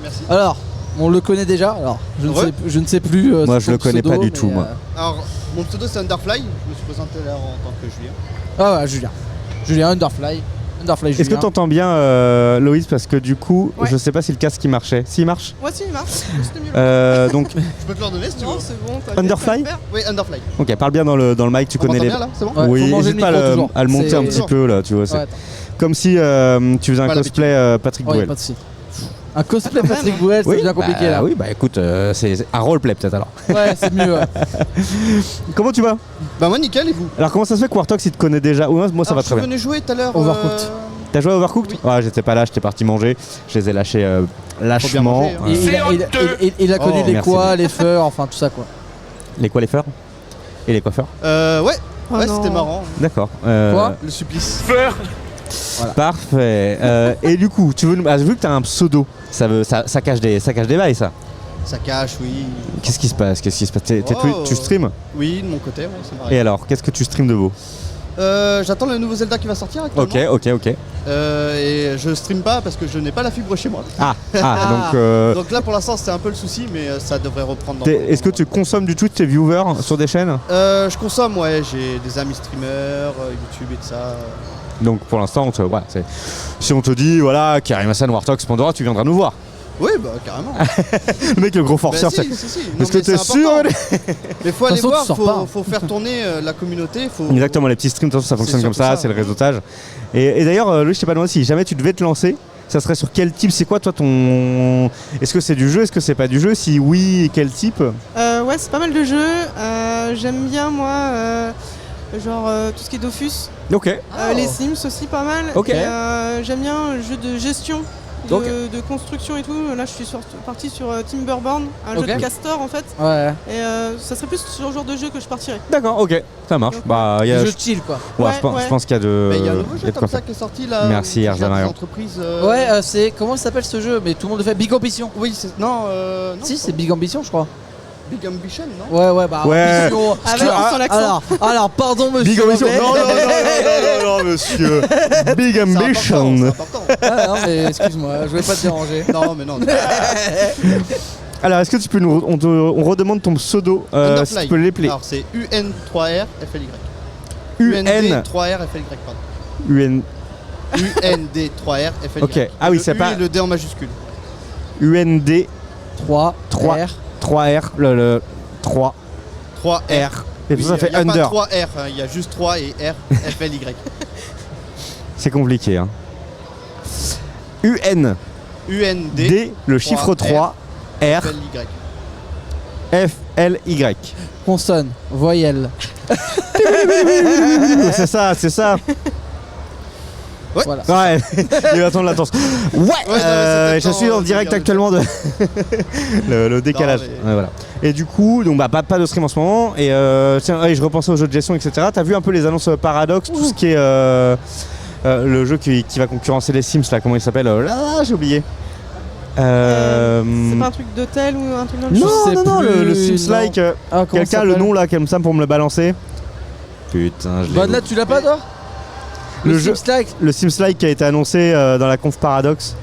Merci. Alors, on le connaît déjà, alors je ne sais plus. Moi je le connais pas du tout, moi. Alors, mon pseudo c'est Underfly, je me suis présenté là en tant que Julien. Ah ouais, Julien Underfly. Est-ce que tu entends bien Loïs, parce que du coup je sais pas si le casque il marchait. S'il marche? Moi si il marche, c'était mieux. Donc je peux te le redonner si tu veux. Non, c'est bon. Underfly? Oui, Underfly. Ok, parle bien dans le mic, tu connais les. Bien, là, c'est bon? Ouais, oui, n'hésite pas à le monter un petit peu là, tu vois. Ouais, comme si tu faisais un cosplay Patrick Bruel. Pas de soucis. Un cosplay Patrick Bruel, c'est bien compliqué là. Oui, bah écoute, c'est un roleplay peut-être alors. Ouais, c'est mieux. Ouais. Comment tu vas? Bah moi nickel, et vous? Alors comment ça se fait que Warthog il te connaît déjà? Moi ça va très bien. Je venais jouer tout à l'heure. Overcooked. T'as joué à Overcooked? Oui. Ouais, j'étais pas là, j'étais parti manger. Je les ai lâchés lâchement. Manger, Il a connu les merci. quoi, les feurs, enfin tout ça quoi. Les coiffeurs? Et les coiffeurs? Ouais, Oh non. c'était marrant. D'accord. Quoi? Le supplice. Voilà. Parfait. Et du coup, vu que t'as un pseudo, ça cache des bails, ça. Ça cache, oui. Qu'est-ce qui se passe? Tu streams? Oui, de mon côté, ouais, c'est pareil. Et alors, qu'est-ce que tu streams de beau? J'attends le nouveau Zelda qui va sortir actuellement. Ok. Et je stream pas parce que je n'ai pas la fibre chez moi. Donc là pour l'instant c'est un peu le souci, mais ça devrait reprendre. Est-ce que tu consommes du Twitch tes viewers sur des chaînes? Je consomme, ouais, j'ai des amis streamers, YouTube et tout ça. Donc pour l'instant, si on te dit, voilà, Karim-Hassan, Wartox, Pandora, tu viendras nous voir. Oui, bah carrément. Le mec, le gros forceur, si. Est-ce que t'es sûr? Mais faut aller voir, tu sors faut faire tourner la communauté. Exactement, les petits streams, ça fonctionne comme ça, c'est le réseautage. Et d'ailleurs, Louis, je t'ai pas demandé si jamais tu devais te lancer, ça serait sur quel type? C'est quoi toi ton... Est-ce que c'est du jeu? Est-ce que c'est pas du jeu? Si oui, quel type? Ouais, c'est pas mal de jeux. J'aime bien, moi, tout ce qui est Dofus. Ok. Les Sims aussi, pas mal. Ok. Et, j'aime bien le jeu de gestion. Ok. De construction et tout. Là, je suis parti sur Timberborn, un jeu de castor en fait. Ouais. Et ça serait plus sur le genre de jeu que je partirais. D'accord, ok, ça marche. Donc, Y a... Jeu chill quoi. Je pense qu'il y a de. Mais il y a un nouveau jeu comme ça qui est sorti là. Merci, Erzan. Ouais, c'est. Comment il s'appelle ce jeu? Mais tout le monde le fait. Big Ambition. Oui, c'est. Non, Si, c'est Big Ambition, je crois. Big Ambition, non? Ouais, Ouais. Ambition. Sans l'accent. Alors, pardon, monsieur. Big Ambition. mais- Non, monsieur. Big Ambition. C'est important. Ah, non, mais excuse-moi, je voulais pas te déranger. Non, mais non. Alors, est-ce que tu peux on redemande ton pseudo, si tu peux l'épeler. Alors, c'est UN3R FLY. UN. UND3R FLY, pardon. UN. UND3R FLY. Ok. Ah oui, c'est pas. Et le D en majuscule. UND 3, 3 R. 3R, le 3 3R. Et tout ça fait Il y a under. pas 3R, il y a juste 3 et R, FLY. C'est compliqué, hein. UN. UND. D, le chiffre 3, R, FLY. FLY. Consonne, voyelle. C'est ça. Ouais. Voilà. Ouais, il va attendre la latence. Ouais, je suis en direct actuellement de le décalage. Non, mais... Ouais, voilà. Et du coup, donc pas de stream en ce moment. Et tiens, je repensais aux jeux de gestion, etc. T'as vu un peu les annonces Paradox, tout ce qui est le jeu qui va concurrencer les Sims là, comment il s'appelle? Là, j'ai oublié. C'est pas un truc d'hôtel ou un truc dans le genre? Non, le Sims like. Ah, comment Quelqu'un ça a le s'appelle? nom là comme ça pour me le balancer. Putain, je l'ai. Bah là, tu l'as pas, toi? Le jeu, Sims like. le Sims like qui a été annoncé dans la conf Paradox.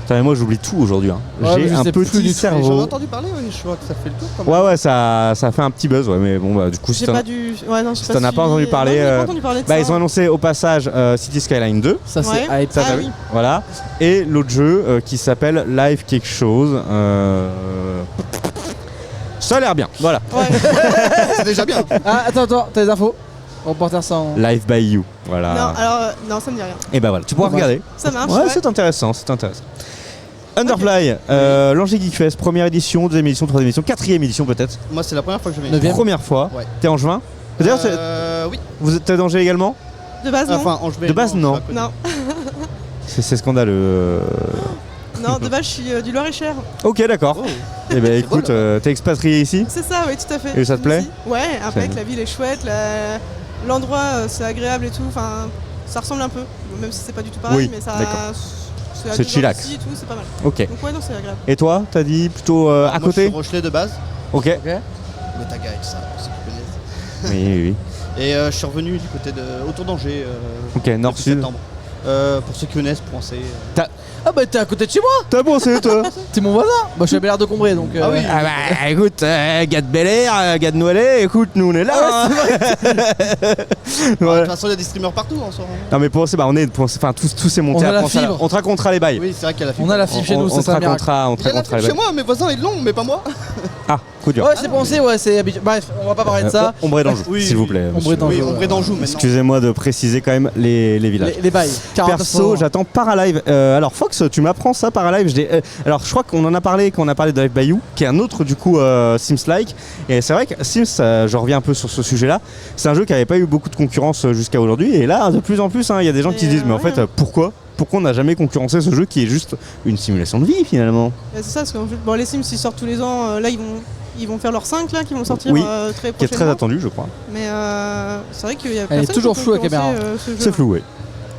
Putain, mais moi j'oublie tout aujourd'hui. Hein. Ouais, mais J'ai je un sais plus petit du tout. J'en ai cerveau. entendu parler, ouais, je vois que ça fait le tour quand même. Ouais, ça a fait un petit buzz, ouais, mais bon, bah, du coup, J'ai si pas dû. Ouais, non, je si sais t'en as pas entendu parler. Non, j'ai pas entendu parler de Bah, ça. ils ont annoncé au passage City Skyline 2. Ça, c'est Ouais. hype. Ça, t'as vu oui. Voilà. Et l'autre jeu qui s'appelle Live quelque chose. Ça a l'air bien, voilà. Ouais. C'est déjà bien. Ah, attends, t'as des infos? Reporter ça en. Live by You, voilà. Non, alors, non, ça me dit rien. Et bah voilà, tu pourras Ouais. regarder. Ça marche. Ouais, ouais. c'est intéressant, Underfly, l'Angers Geek Fest, première édition, deuxième édition, troisième édition, quatrième édition peut-être. Moi, c'est la première fois que je viens. Neuvième. Première fois. Ouais. T'es angevin? D'ailleurs, oui. vous êtes d'Angers également? De base, non. Enfin, Angevin, De base, non. je suis à côté. Non, C'est scandaleux. non, de base, je suis du Loir-et-Cher. Ok, d'accord. Oh. Eh ben écoute, t'es expatrié ici? C'est ça, oui, tout à fait. Et ça te plaît? Ouais, impec, C'est- la ville est chouette, l'endroit c'est agréable et tout. Enfin, ça ressemble un peu, même si c'est pas du tout pareil, Oui, mais ça. d'accord. C'est à C'est 2 heures chillax. d'ici et tout, c'est pas mal. Ok. Donc, ouais, non, c'est agréable. Et toi, t'as dit plutôt à Moi, côté? Je suis Rochelet de base. Ok. Ok. Le Taga et ça, pour ceux qui connaissent. Oui. Et je suis revenu du côté de. autour d'Angers. Ok, depuis nord-sud. septembre. Pour ceux qui connaissent, pensez. Ah, bah t'es à côté de chez moi! T'as pensé toi? T'es mon voisin! Bah, je suis à Bel-Air de Combray donc. Ah oui. Ah bah écoute, gars de Bel Air, gars de Noël, écoute, nous on est là. De Ouais. toute façon, il y a des streamers partout en ce moment. Non mais pour on est, enfin tous ces montés On a à la Ponsal. fibre. On te racontera les bails. Oui, c'est vrai qu'il y a la fibre. On a la fibre chez nous, on c'est te ça un miracle. racontera, on te Il y a la racontera fibre les chez bails. moi, mes voisins ils l'ont, mais pas moi. Ah, coup dur. Ouais, c'est pensé, ouais, c'est habituel. Bref, on va pas parler de ça. Ombré d'Anjou, Oui, s'il vous plaît. Ombré monsieur. d'Anjou. Oui, Ombré d'Anjou maintenant. Excusez-moi de préciser quand même les villages. Les bails. 49 Perso, j'attends Paralive. Alors Fox, tu m'apprends ça, Paralive. Alors je crois qu'on en a parlé quand on a parlé de Live by You, qui est un autre du coup Sims-like. Et c'est vrai que Sims, je reviens un peu sur ce sujet-là. C'est un jeu qui n'avait pas eu beaucoup de concurrence jusqu'à aujourd'hui. Et là, de plus en plus, il y a des gens qui se disent, mais en fait, pourquoi on n'a jamais concurrencé ce jeu qui est juste une simulation de vie finalement? C'est ça, parce qu'en fait, bon, les Sims ils sortent tous les ans. Là, ils vont faire leurs 5 là, qui vont sortir Oui, très Qui est très prochainement. attendu, je crois. Mais c'est vrai qu'il y a Elle est personne toujours qui floue, la concurrence, caméra. ce jeu-là. C'est flou, oui.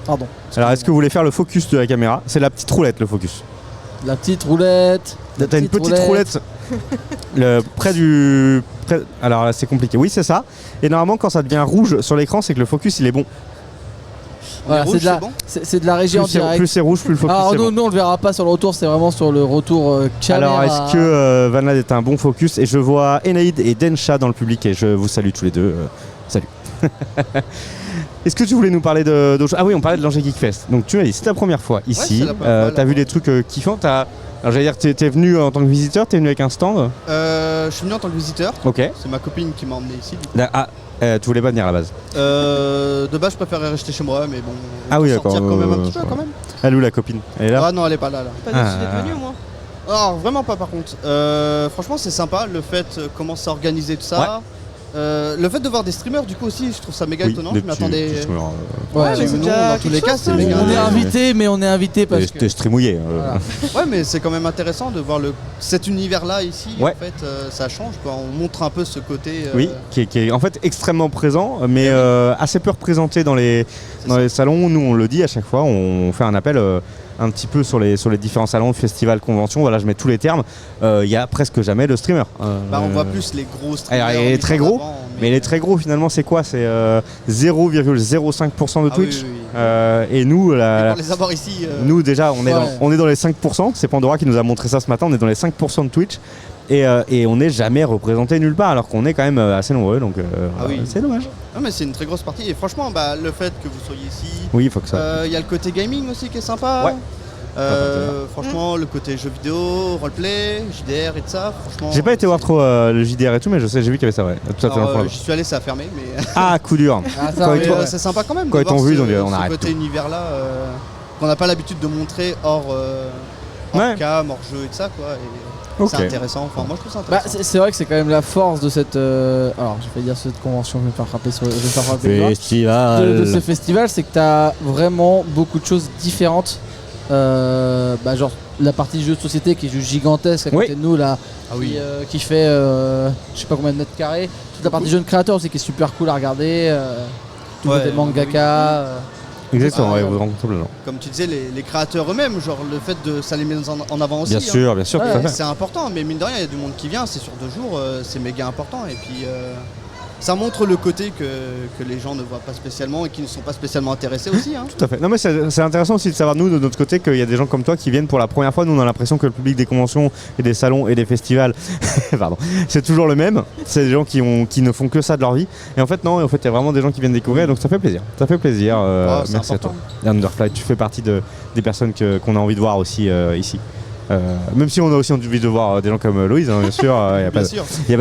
Pardon. Alors est-ce que vous voulez faire le focus de la caméra? C'est la petite roulette, le focus. La petite roulette. T'as une petite roulette Alors là, c'est compliqué. Oui, c'est ça. Et normalement, quand ça devient rouge sur l'écran, c'est que le focus il est bon. Voilà, rouge, c'est de la régie en direct. Plus c'est rouge, plus le focus Alors est bon. nous on le verra pas sur le retour, c'est vraiment sur le retour caméra. Alors, est-ce que Vanlad est un bon focus? Et je vois Enaïd et Densha dans le public et je vous salue tous les deux. Salut. Est-ce que tu voulais nous parler de... Ah oui, on parlait de l'Angers Geek Fest. Donc tu m'as dit, c'est ta première fois ici. c'est la première fois, T'as vu des trucs kiffants. Alors j'allais dire, t'es venu en tant que visiteur, t'es venu avec un stand. Je suis venu en tant que visiteur. Ok. C'est ma copine qui m'a emmené ici. Tu voulais pas venir à la base. De base, je préférais rester chez moi, mais bon. Ah oui, sortir d'accord. quand même un petit peu, quand même. Elle est où la copine? Elle est là? Ah non, elle est pas là. Pas déçu d'être venu au moins. Alors, vraiment pas par contre. Franchement, c'est sympa le fait comment c'est organisé tout ça. Le fait de voir des streamers, du coup aussi, je trouve ça méga étonnant. Je m'attendais. Ouais, mais c'est non, déjà dans tous les quelque cas, chose, c'est ça. méga on est intéressant. invité parce que T'es streamouillé. Voilà. Ouais, mais c'est quand même intéressant de voir cet univers-là ici. Ouais. En fait, ça change quoi. On montre un peu ce côté. Oui, qui est en fait extrêmement présent, mais assez peu représenté dans les salons. Nous, on le dit à chaque fois, on fait un appel un petit peu sur les différents salons, festivals, conventions. Voilà, je mets tous les termes. Il y a presque jamais de streamer. On voit plus les gros streamers. Alors, il est très gros, mais il est très gros finalement. C'est quoi? C'est 0,05% de Twitch. Oui. Et nous, Pour les avoir ici. nous déjà, on est dans les 5%. C'est Pandora qui nous a montré ça ce matin. On est dans les 5% de Twitch. Et on n'est jamais représenté nulle part alors qu'on est quand même assez nombreux, donc c'est dommage. Non mais c'est une très grosse partie et franchement le fait que vous soyez ici, oui, il faut que ça. il y a le côté gaming aussi qui est sympa. Ouais. Franchement le côté jeux vidéo, roleplay, JDR et tout ça, franchement. J'ai pas été voir trop le JDR et tout, mais j'ai vu qu'il y avait ça, ouais. Tout à fait. J'y suis allé, ça a fermé, mais. Ah, coup dur. C'est sympa quand même. Quand ils t'ont vu, on arrête. Ce côté univers là qu'on n'a pas l'habitude de montrer hors cam, hors jeu et tout ça quoi. C'est intéressant, enfin moi je trouve ça intéressant. C'est vrai que c'est quand même la force de cette alors je vais dire cette convention, je vais pas frapper sur festival de ce festival, c'est que t'as vraiment beaucoup de choses différentes, genre la partie jeu de société qui est juste gigantesque à côté de nous là, qui fait je sais pas combien de mètres carrés, toute la partie jeune créateur aussi qui est super cool à regarder, tout le côté mangaka. Exactement, vous rencontrez le nom. Comme tu disais, les créateurs eux-mêmes, genre le fait de ça les met en avant aussi. Bien sûr, tout à fait. C'est important, mais mine de rien, il y a du monde qui vient, c'est sur 2 jours, c'est méga important. Et puis ça montre le côté que les gens ne voient pas spécialement et qui ne sont pas spécialement intéressés aussi. Hein. Tout à fait. Non mais c'est intéressant aussi de savoir nous de notre côté qu'il y a des gens comme toi qui viennent pour la première fois. Nous on a l'impression que le public des conventions et des salons et des festivals, pardon, c'est toujours le même. C'est des gens qui ne font que ça de leur vie. Et en fait non, il y a vraiment des gens qui viennent découvrir, donc ça fait plaisir. Ça fait plaisir. Merci important. À toi. Underfly, tu fais partie des personnes qu'on a envie de voir aussi ici. Même si on a aussi envie de voir des gens comme Loïse, hein, bien sûr, il n'y a pas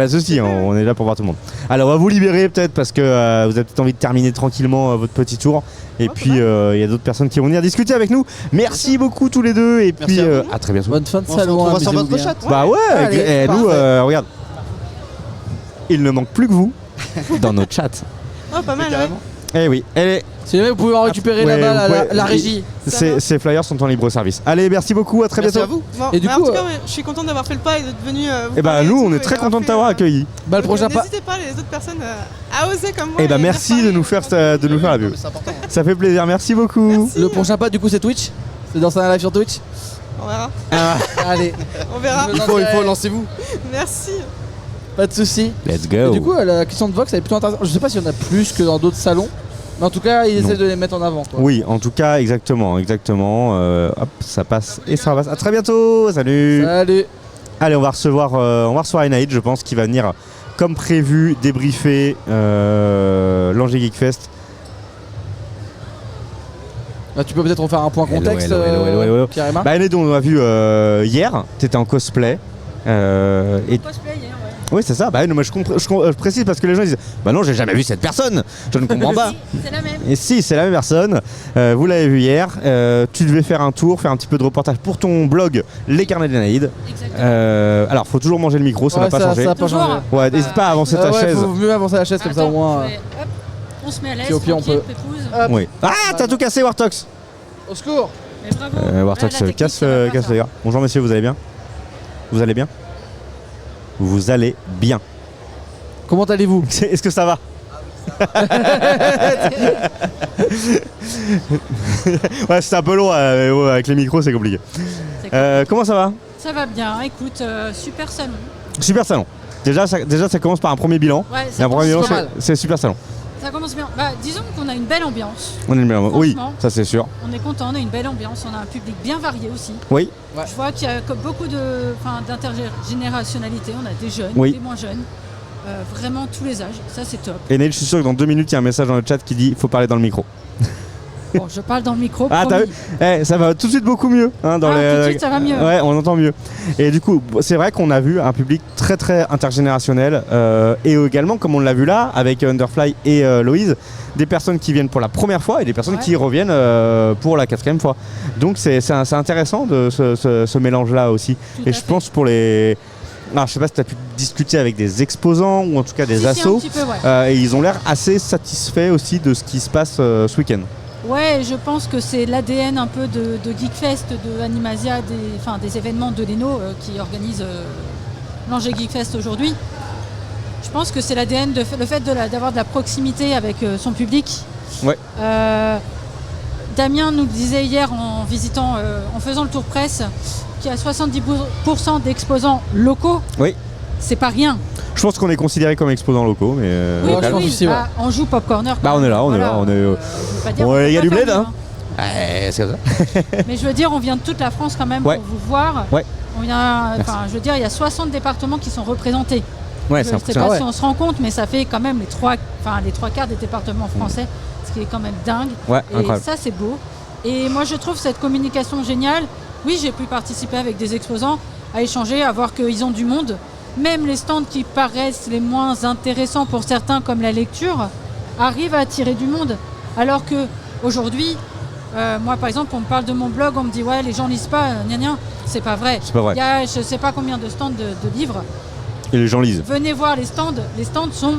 de souci, on est là pour voir tout le monde. Alors on va vous libérer peut-être parce que vous avez peut-être envie de terminer tranquillement votre petit tour. Et puis il y a d'autres personnes qui vont venir discuter avec nous. Merci beaucoup tous les deux et puis à très bientôt. Bonne fin de salon. On va sur votre chat. Bah ouais, nous regarde, il ne manque plus que vous dans notre chat. Oh pas mal. Eh oui, si jamais vous pouvez en récupérer là-bas, la régie. Ces flyers sont en libre service. Allez, merci beaucoup, à très bientôt. Merci à vous. Bon, et du coup, en tout cas, je suis contente d'avoir fait le pas et d'être venu. Et bah nous, on est très contents de t'avoir accueilli. Bah le prochain pas. N'hésitez pas les autres personnes à oser comme moi. Et bah merci de nous faire la pub. Ça fait plaisir, merci beaucoup. Merci. Le prochain pas du coup c'est Twitch. C'est dans un live sur Twitch. On verra. Allez, On verra. Il faut lancez-vous. Merci. pas de soucis. Let's Et go. du coup la question de Vox elle est plutôt intéressante. Je sais pas s'il y en a plus que dans d'autres salons. Mais en tout cas, ils essaient de les mettre en avant. Quoi. Oui, en tout cas, exactement. Hop, ça passe et ça passe. À très bientôt. Salut. Salut. Allez, on va recevoir Enaïd, je pense, qui va venir comme prévu débriefer l'Angers Geek Fest. Bah, tu peux peut-être refaire un point contexte. Hello. Pierre-Emma. Bah, Enaïd, on l'a vu hier. T'étais en cosplay. Et... Cosplay hier, ouais. Oui, c'est ça. Bah, non, moi, je précise parce que les gens disent bah non, j'ai jamais vu cette personne. Je ne comprends pas. C'est la même. Et si, c'est la même personne. Vous l'avez vu hier. Tu devais faire un tour, faire un petit peu de reportage pour ton blog Les Carnets d'Enaïd. Exactement. Alors, faut toujours manger le micro, ça n'a pas changé. Ça a pas changé. Ouais, n'hésite pas à avancer ta chaise. Faut mieux avancer la chaise comme ça au moins. Hop, on se met à l'aise. Puis au pire, on tranquille, peut- pépouze. Oui. Ah, t'as tout cassé, Wartox. Au secours. Mais bravo. Wartox, Ah, la technique, casse ça va pas, ça. les gars. Bonjour messieurs, vous allez bien? Vous allez bien? Vous allez bien. Comment allez-vous? Est-ce que ça va? Ouais, c'est un peu long avec les micros, c'est compliqué. C'est cool. Comment ça va? Ça va bien, écoute, super salon. Super salon. Déjà, ça commence par un premier bilan. Ouais, Et un premier bilan, pas mal. c'est super salon. Ça commence bien. Bah, disons qu'on a une belle ambiance. On est le meilleur. Oui, Franchement. ça c'est sûr. On est content, on a une belle ambiance, on a un public bien varié aussi. Oui, Ouais. Je vois qu'il y a comme beaucoup d'intergénérationnalité, on a des jeunes, Oui. des moins jeunes, vraiment tous les âges, ça c'est top. et Neil, je suis sûr que dans 2 minutes, il y a un message dans le chat qui dit faut parler dans le micro. Bon, je parle dans le micro. Ah, t'as vu promis. Ça va tout de suite beaucoup mieux. Hein, dans Ah, les... tout de suite, ça va mieux. Ouais, on entend mieux. Et du coup, c'est vrai qu'on a vu un public très très intergénérationnel et également, comme on l'a vu là, avec Underfly et Loïse, des personnes qui viennent pour la première fois et des personnes Ouais. qui reviennent pour la 4e fois. Donc c'est intéressant de ce mélange-là aussi. Tout Et à je fait. pense pour les... Alors, je sais pas si tu as pu discuter avec des exposants ou en tout cas des Si, si, un assos. petit peu, ouais. Et ils ont l'air assez satisfaits aussi de ce qui se passe ce week-end. Ouais, je pense que c'est l'ADN un peu de Geekfest, de Animasia, des événements de l'ENO qui organisent l'Angers Geekfest aujourd'hui. Je pense que c'est l'ADN, le fait d'avoir de la proximité avec son public. Ouais. Damien nous le disait hier en visitant, en faisant le tour presse, qu'il y a 70% d'exposants locaux. Oui. C'est pas rien. Je pense qu'on est considérés comme exposants locaux, mais Ouais, local. je pense aussi, ouais. Bah, on joue Pop Corner. Bah, on est là, on est là, on est, je veux pas dire ouais, qu'on il y a peut du pas bled, faire hein. mieux, Ouais, c'est comme ça. Mais je veux dire, on vient de toute la France quand même Ouais. pour vous voir. Ouais. On vient, Merci. enfin, je veux dire, il y a 60 départements qui sont représentés. Ouais, Je c'est ne sais impressionnant. pas Ouais. si on se rend compte, mais ça fait quand même les trois quarts des départements français, ce qui est quand même dingue. Ouais, Et incroyable. ça, c'est beau. Et moi, je trouve cette communication géniale. Oui, j'ai pu participer avec des exposants, à échanger, à voir qu'ils ont du monde. Même les stands qui paraissent les moins intéressants pour certains, comme la lecture, arrivent à attirer du monde. Alors que aujourd'hui, moi, par exemple, on me parle de mon blog, on me dit ouais, les gens lisent pas, gna gna. C'est pas vrai. C'est pas vrai. Il y a je sais pas combien de stands de livres. Et les gens lisent. Venez voir les stands sont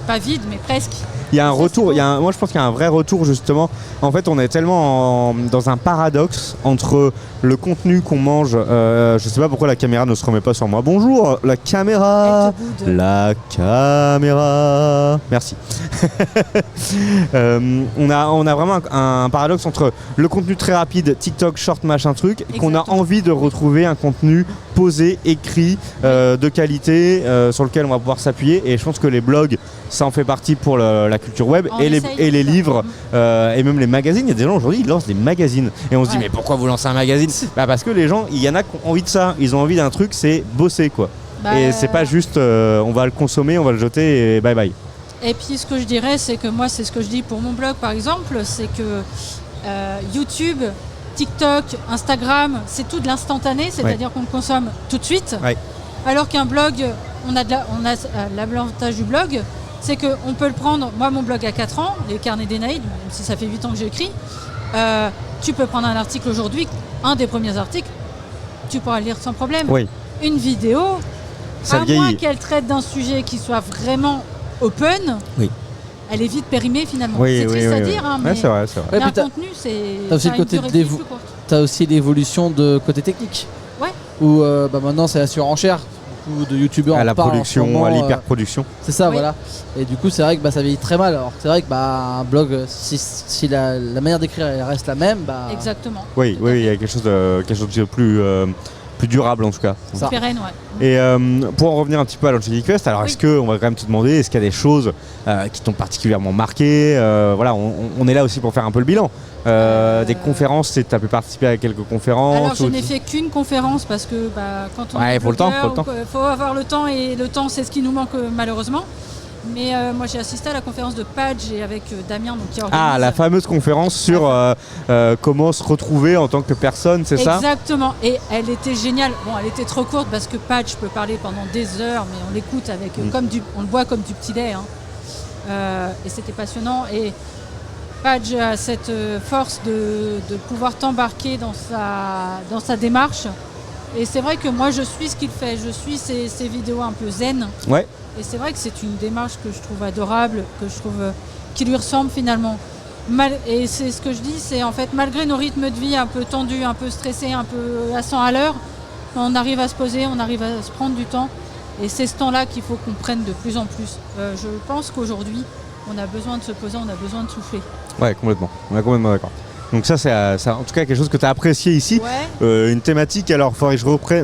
pas vides, mais presque. Il y a un Ça, retour, c'est beau. moi je pense qu'il y a un vrai retour justement. En fait, on est tellement dans un paradoxe entre le contenu qu'on mange. Je sais pas pourquoi la caméra ne se remet pas sur moi. Bonjour, la caméra. Elle te boude. La caméra. Merci. On a vraiment un paradoxe entre le contenu très rapide, TikTok, short, machin truc, et qu'on a Exactement. envie de retrouver un contenu posé, écrit, de qualité, sur lequel on va pouvoir s'appuyer. Et je pense que les blogs, ça en fait partie pour la culture web On et les essaye de livres faire. et même les magazines. Il y a des gens aujourd'hui, ils lancent des magazines. Et on se dit, Ouais. mais pourquoi vous lancez un magazine? Bah parce que les gens, il y en a qui ont envie de ça. Ils ont envie d'un truc, c'est bosser quoi. Bah, Et c'est pas juste on va le consommer, on va le jeter et bye bye. Et puis ce que je dirais, c'est que moi, c'est ce que je dis pour mon blog par exemple, c'est que YouTube, TikTok, Instagram, c'est tout de l'instantané, c'est-à-dire qu'on le consomme tout de suite. Ouais. Alors qu'un blog, on a l'avantage du blog, c'est qu'on peut le prendre. Moi, mon blog a 4 ans, les carnets d'Énaïde, même si ça fait 8 ans que j'écris, tu peux prendre un article aujourd'hui, un des premiers articles, tu pourras le lire sans problème. Oui. Une vidéo, Ça à moins vieillit. qu'elle traite d'un sujet qui soit vraiment open, Oui. elle est vite périmée finalement. Oui, c'est oui, triste oui, à oui. dire, hein, Ouais, mais c'est vrai, c'est vrai. Ouais, mais un puis t'as- contenu, c'est. t'as aussi ça le a une côté durée de vie dévou- plus courte. T'as aussi l'évolution de côté technique. Ouais. Où maintenant c'est la surenchère. Beaucoup de youtubeurs À en la parlent en ce production, moment, à l'hyperproduction. c'est ça, Oui. voilà. Et du coup, c'est vrai que ça vieillit très mal. Alors, c'est vrai que un blog, si la manière d'écrire elle reste la même, Exactement. Oui, oui, il y a quelque chose de plus durable en tout cas. Ça. Pérenne, ouais. Et pour en revenir un petit peu à l'Angers Geekfest, alors Oui. est-ce que, on va quand même te demander, est-ce qu'il y a des choses qui t'ont particulièrement marqué? Voilà, on est là aussi pour faire un peu le bilan. Des conférences, tu as pu participer à quelques conférences? Alors je ou- n'ai fait qu'une conférence parce que quand on Ouais, est faut le temps, blogueur, faut le temps. faut avoir le temps et le temps c'est ce qui nous manque malheureusement. Mais moi j'ai assisté à la conférence de Page et avec Damien donc, qui organise. Ah, la fameuse conférence sur comment se retrouver en tant que personne, c'est ça? Exactement, et elle était géniale. Bon, elle était trop courte parce que Patch peut parler pendant des heures, mais on l'écoute avec on le boit comme du petit lait. Hein. Et c'était passionnant. Et Patch a cette force de pouvoir t'embarquer dans sa démarche. Et c'est vrai que moi je suis ce qu'il fait, je suis ces vidéos un peu zen. Ouais. Et c'est vrai que c'est une démarche que je trouve adorable, que je trouve qui lui ressemble finalement. Et c'est ce que je dis, c'est en fait malgré nos rythmes de vie un peu tendus, un peu stressés, un peu à 100 à l'heure, on arrive à se poser, on arrive à se prendre du temps. Et c'est ce temps-là qu'il faut qu'on prenne de plus en plus. Je pense qu'aujourd'hui, on a besoin de se poser, on a besoin de souffler. Ouais, complètement. On est complètement d'accord. Donc ça, c'est en tout cas quelque chose que tu as apprécié ici. Ouais. Une thématique, alors il faudrait que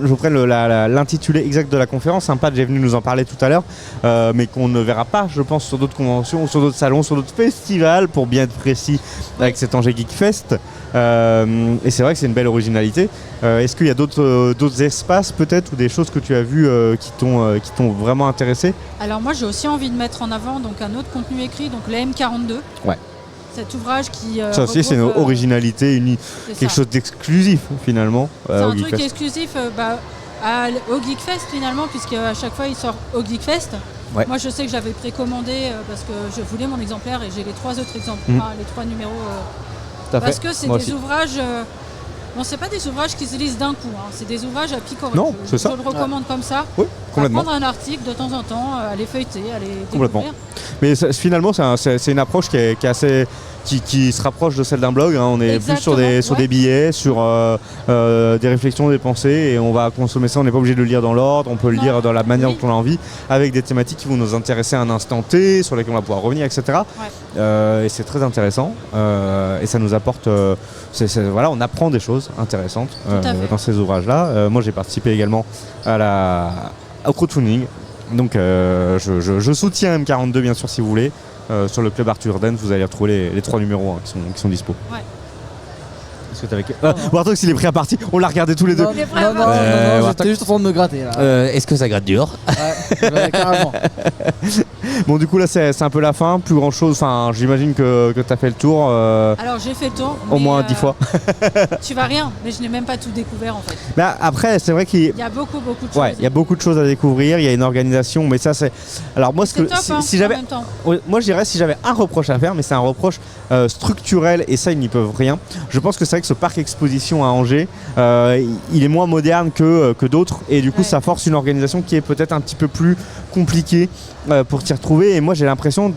je reprenne l'intitulé exact de la conférence. Un Patch est venu nous en parler tout à l'heure, mais qu'on ne verra pas, je pense, sur d'autres conventions, ou sur d'autres salons, sur d'autres festivals, pour bien être précis, avec cet Angers Geek Fest. Et c'est vrai que c'est une belle originalité. Est-ce qu'il y a d'autres espaces peut-être, ou des choses que tu as vues qui t'ont vraiment intéressé? Alors moi j'ai aussi envie de mettre en avant donc un autre contenu écrit, donc la M42. Ouais. Cet ouvrage qui. Ça aussi, c'est une originalité, quelque chose d'exclusif finalement. C'est un truc exclusif au Geekfest finalement, puisque à chaque fois il sort au Geekfest. Ouais. Moi je sais que j'avais précommandé parce que je voulais mon exemplaire et j'ai les 3 autres exemplaires, les 3 numéros. Parce que c'est des ouvrages. Bon, c'est pas des ouvrages qui se lisent d'un coup, hein. C'est des ouvrages à picorer. Non, c'est ça. Je le recommande comme ça. Oui, complètement. À prendre un article de temps en temps, à les feuilleter, à les complètement. découvrir. Mais finalement, c'est une approche qui est assez. Qui se rapproche de celle d'un blog. Hein. On est plus sur des billets, sur des réflexions, des pensées, et on va consommer ça. On n'est pas obligé de le lire dans l'ordre, on peut le lire dans la manière dont on a envie, avec des thématiques qui vont nous intéresser à un instant T, sur lesquelles on va pouvoir revenir, etc. Et c'est très intéressant, et ça nous apporte. Voilà, on apprend des choses intéressantes dans ces ouvrages-là. Moi, j'ai participé également au crowdfunding. Donc, je soutiens M42, bien sûr, si vous voulez. Sur le club Arthur Dance, vous allez retrouver les 3 numéros qui sont dispo. Ouais. Est-ce que t'avais... Bartox, il est pris à partie. On l'a regardé tous les deux. Non, j'étais juste en train de me gratter là. Est-ce que ça gratte dur? Ouais, carrément. Bon, du coup, là, c'est un peu la fin. Plus grand chose. Enfin, j'imagine que t'as fait le tour. Alors, j'ai fait le tour. Au moins 10 fois. Tu vas rien, mais je n'ai même pas tout découvert en fait. Mais après, c'est vrai qu'il y a beaucoup de choses. Ouais, il y a beaucoup de choses à découvrir. Il y a une organisation, mais ça, c'est. Alors, moi, si j'avais. Moi, je dirais, si j'avais un reproche à faire, mais c'est un reproche structurel, et ça, ils n'y peuvent rien. Je pense que c'est vrai que ce parc exposition à Angers, il est moins moderne que d'autres, et du coup, ça force une organisation qui est peut-être un petit peu plus compliquée pour t'y retrouver. Et moi, j'ai l'impression,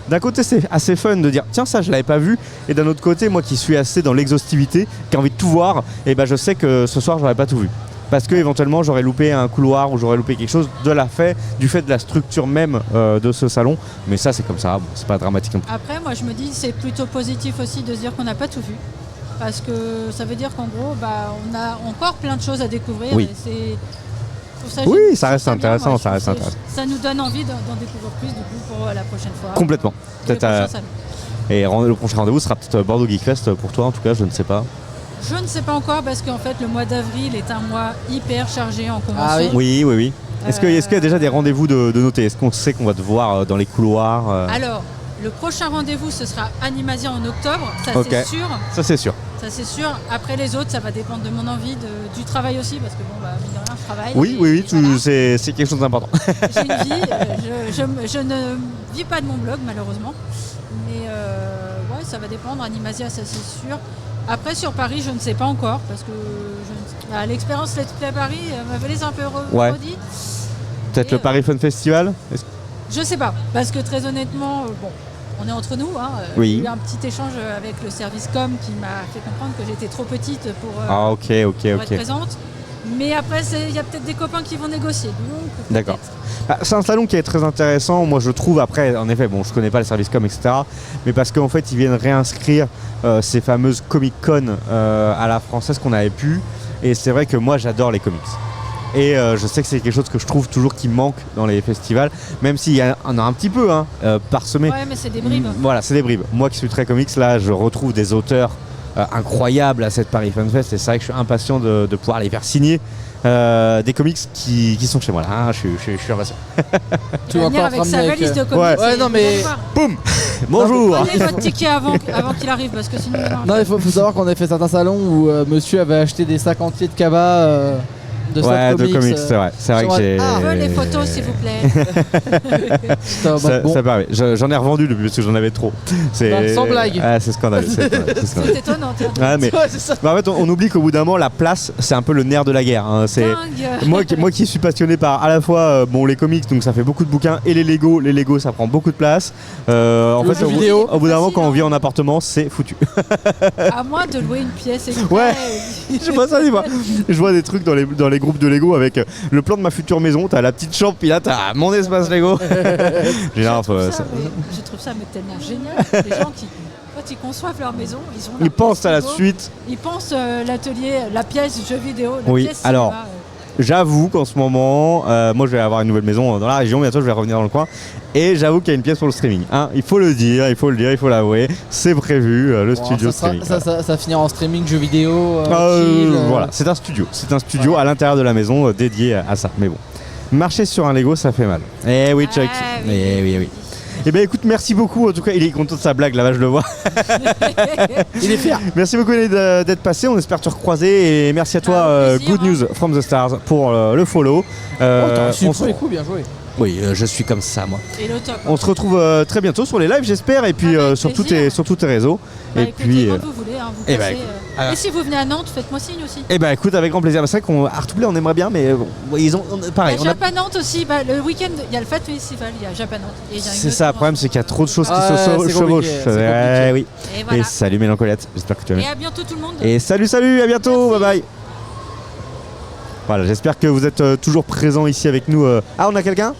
d'un côté, c'est assez fun de dire tiens, ça, je l'avais pas vu, et d'un autre côté, moi qui suis assez dans l'exhaustivité, qui a envie de tout voir, et je sais que ce soir, j'aurais pas tout vu. Parce que éventuellement j'aurais loupé un couloir ou j'aurais loupé quelque chose du fait de la structure même de ce salon. Mais ça, c'est comme ça, bon, c'est pas dramatique non plus. Après, moi je me dis c'est plutôt positif aussi de se dire qu'on n'a pas tout vu. Parce que ça veut dire qu'en gros, on a encore plein de choses à découvrir. Oui, et ça reste intéressant. Ça nous donne envie d'en découvrir plus du coup pour la prochaine fois. Complètement. Et le prochain rendez-vous sera peut-être Bordeaux Geek Fest pour toi, en tout cas, je ne sais pas. Je ne sais pas encore parce qu'en fait le mois d'avril est un mois hyper chargé en convention. Ah oui. Est-ce qu'il y a déjà des rendez-vous de noter? Est-ce qu'on sait qu'on va te voir dans les couloirs Alors, le prochain rendez-vous ce sera Animasia en octobre, ça c'est sûr. Ça c'est sûr. Ça c'est sûr. Après les autres, ça va dépendre de mon envie, du travail aussi, parce que mine de rien, je travaille. Oui, voilà. C'est quelque chose d'important. J'ai une vie, je ne vis pas de mon blog malheureusement. Mais ça va dépendre, Animasia ça c'est sûr. Après sur Paris, je ne sais pas encore parce que l'expérience Let's Play Paris m'avait laissé un peu redit. Peut-être le Paris Fun Festival. Je sais pas, parce que très honnêtement, on est entre nous. Oui. J'ai eu un petit échange avec le service com qui m'a fait comprendre que j'étais trop petite pour être présente. Mais après, il y a peut-être des copains qui vont négocier. D'accord. C'est un salon qui est très intéressant, moi je trouve. Après, en effet, je connais pas le service com, etc. Mais parce qu'en fait, ils viennent réinscrire ces fameuses Comic-Con à la française qu'on avait pu. Et c'est vrai que moi, j'adore les comics. Et je sais que c'est quelque chose que je trouve toujours qui manque dans les festivals, même s'il y en a un petit peu parsemé. Ouais, mais c'est des bribes. Voilà, c'est des bribes. Moi qui suis très comics, là, je retrouve des auteurs incroyables à cette Paris Fun Fest, et c'est vrai que je suis impatient de pouvoir les faire signer des comics qui sont chez moi là. Je suis impatient. Tu vas venir avec sa valise de comics. Ouais, non mais boum. Bonjour. Prenez votre ticket avant qu'il arrive, parce que sinon. Non, il faut savoir qu'on a fait certains salons où monsieur avait acheté des sacs entiers de cabas. De comics, c'est vrai. C'est vrai que j'ai. Je veux les photos, s'il vous plaît. Ça paraît. J'en ai revendu depuis parce que j'en avais trop. Sans blague. C'est scandaleux. C'est étonnant. Mais en fait, on oublie qu'au bout d'un moment, la place, c'est un peu le nerf de la guerre. Moi qui suis passionné par à la fois les comics, donc ça fait beaucoup de bouquins, et les Lego, ça prend beaucoup de place. En fait, au bout d'un moment, quand on vit en appartement, c'est foutu. À moins de louer une pièce exprès. Ouais. Je vois ça, je vois des trucs dans les groupes de Lego avec le plan de ma future maison, t'as la petite chambre, puis là t'as mon espace Lego. Je trouve ça tellement génial. Les gens qui quand ils conçoivent leur maison, ils ont Ils pensent à la frigo, suite. Ils pensent l'atelier, la pièce jeux vidéo, la Oui, pièce alors, cinéma, J'avoue qu'en ce moment, moi je vais avoir une nouvelle maison dans la région, bientôt je vais revenir dans le coin. Et j'avoue qu'il y a une pièce pour le streaming. Hein, il faut le dire, il faut l'avouer. C'est prévu, le studio streaming. Ça finira en streaming, jeux vidéo. Voilà, c'est un studio à l'intérieur de la maison dédié à ça. Mais bon, marcher sur un Lego, ça fait mal. Eh oui, Chuck. Oui. Eh bien écoute, merci beaucoup. En tout cas, il est content de sa blague, là-bas, je le vois. Il est fier. Merci beaucoup d'être passé. On espère te recroiser. Et merci à toi, plaisir, Good News from the Stars, pour le follow. T'as reçu on le se- premier coup, bien joué. Oui, je suis comme ça, moi. Et le top. On se retrouve très bientôt sur les lives, j'espère. Et puis Avec sur tous plaisir. tes réseaux. Bah, et écoutez, puis. quand vous voulez, hein, vous eh ben, passez, écoute, Et si vous venez à Nantes, faites-moi signe aussi. Eh ben écoute, avec grand plaisir. C'est vrai qu'on Artoublé, on aimerait bien, mais bon, ils ont pareil. Il y a Jap à Nantes aussi, le week-end, il y a le Fat Festival, il y a Jap à Nantes. Et il y a une C'est autre ça, le problème, c'est qu'il y a trop de choses qui Ah, se c'est chevauchent. compliqué, c'est compliqué. Oui. Et voilà. Et salut Mélancoliette, j'espère que tu vas bien. Et à bientôt tout le monde. Et salut, à bientôt, Merci. bye bye. Voilà, j'espère que vous êtes toujours présents ici avec nous. Ah, on a quelqu'un?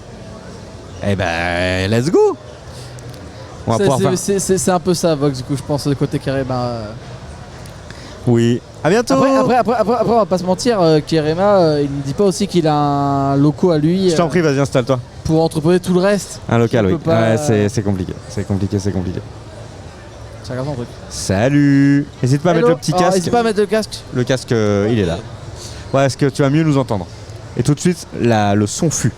Eh ben, let's go. On va pouvoir faire- C'est un peu ça, Vox, du coup, je pense, le côté Kerema. Oui, à bientôt. Après, on va pas se mentir, Kerema, il ne dit pas aussi qu'il a un loco à lui Je t'en prie, vas-y, installe-toi. pour entreposer tout le reste. Un local, Tu oui. peux pas- Ouais, c'est compliqué. C'est compliqué. Ça regarde son truc. Salut. N'hésite pas à mettre Hello. le petit Alors, casque. N'hésite pas à mettre le casque. Le casque, il est là. Ouais, est-ce que tu vas mieux nous entendre? Et tout de suite, le son fut.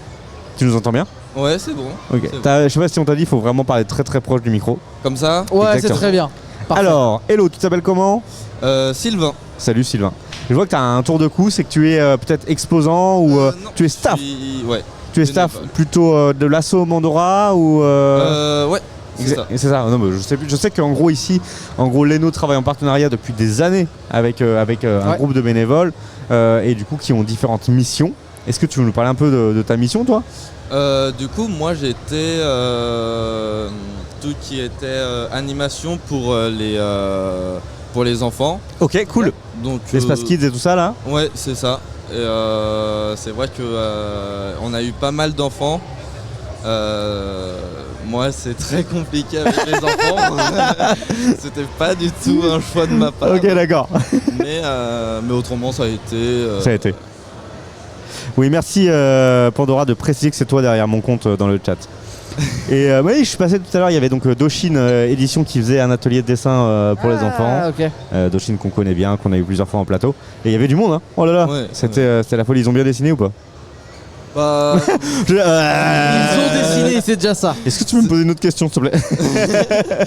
Tu nous entends bien? Ouais, c'est bon. Ok. C'est bon. Je sais pas si on t'a dit, il faut vraiment parler très très proche du micro. Comme ça. Ouais, c'est Exactement. très bien. Parfait. Alors, hello, tu t'appelles comment? Sylvain. Salut Sylvain. Je vois que tu as un tour de cou, c'est que tu es peut-être exposant ou Non, tu es staff. Ouais. Tu es staff bénévole. plutôt de l'assaut Mandora ou Ouais. C'est ça. C'est ça. Non, mais je sais plus. Je sais qu'en gros ici, Leno travaille en partenariat depuis des années avec un Ouais. groupe de bénévoles et du coup qui ont différentes missions. Est-ce que tu veux nous parler un peu de ta mission, toi? Du coup, moi j'étais tout qui était animation pour les enfants. Ok, cool. Donc L'espace kids et tout ça là. Ouais, c'est ça. Et c'est vrai que on a eu pas mal d'enfants. Moi, c'est très compliqué avec les enfants. C'était pas du tout un choix de ma part. Ok, d'accord. Mais autrement, ça a été. Ça a été. Oui, merci Pandora de préciser que c'est toi derrière mon compte dans le chat. Et oui, je suis passé tout à l'heure, il y avait donc Doshin Édition qui faisait un atelier de dessin pour les enfants. Ah, ok. Doshin qu'on connaît bien, qu'on a eu plusieurs fois en plateau. Et il y avait du monde, hein. Oh là là, Ouais, c'était la folie. Ils ont bien dessiné ou pas? Bah, Ils ont dessiné, c'est déjà ça. Est-ce que tu peux me poser une autre question, s'il te plaît?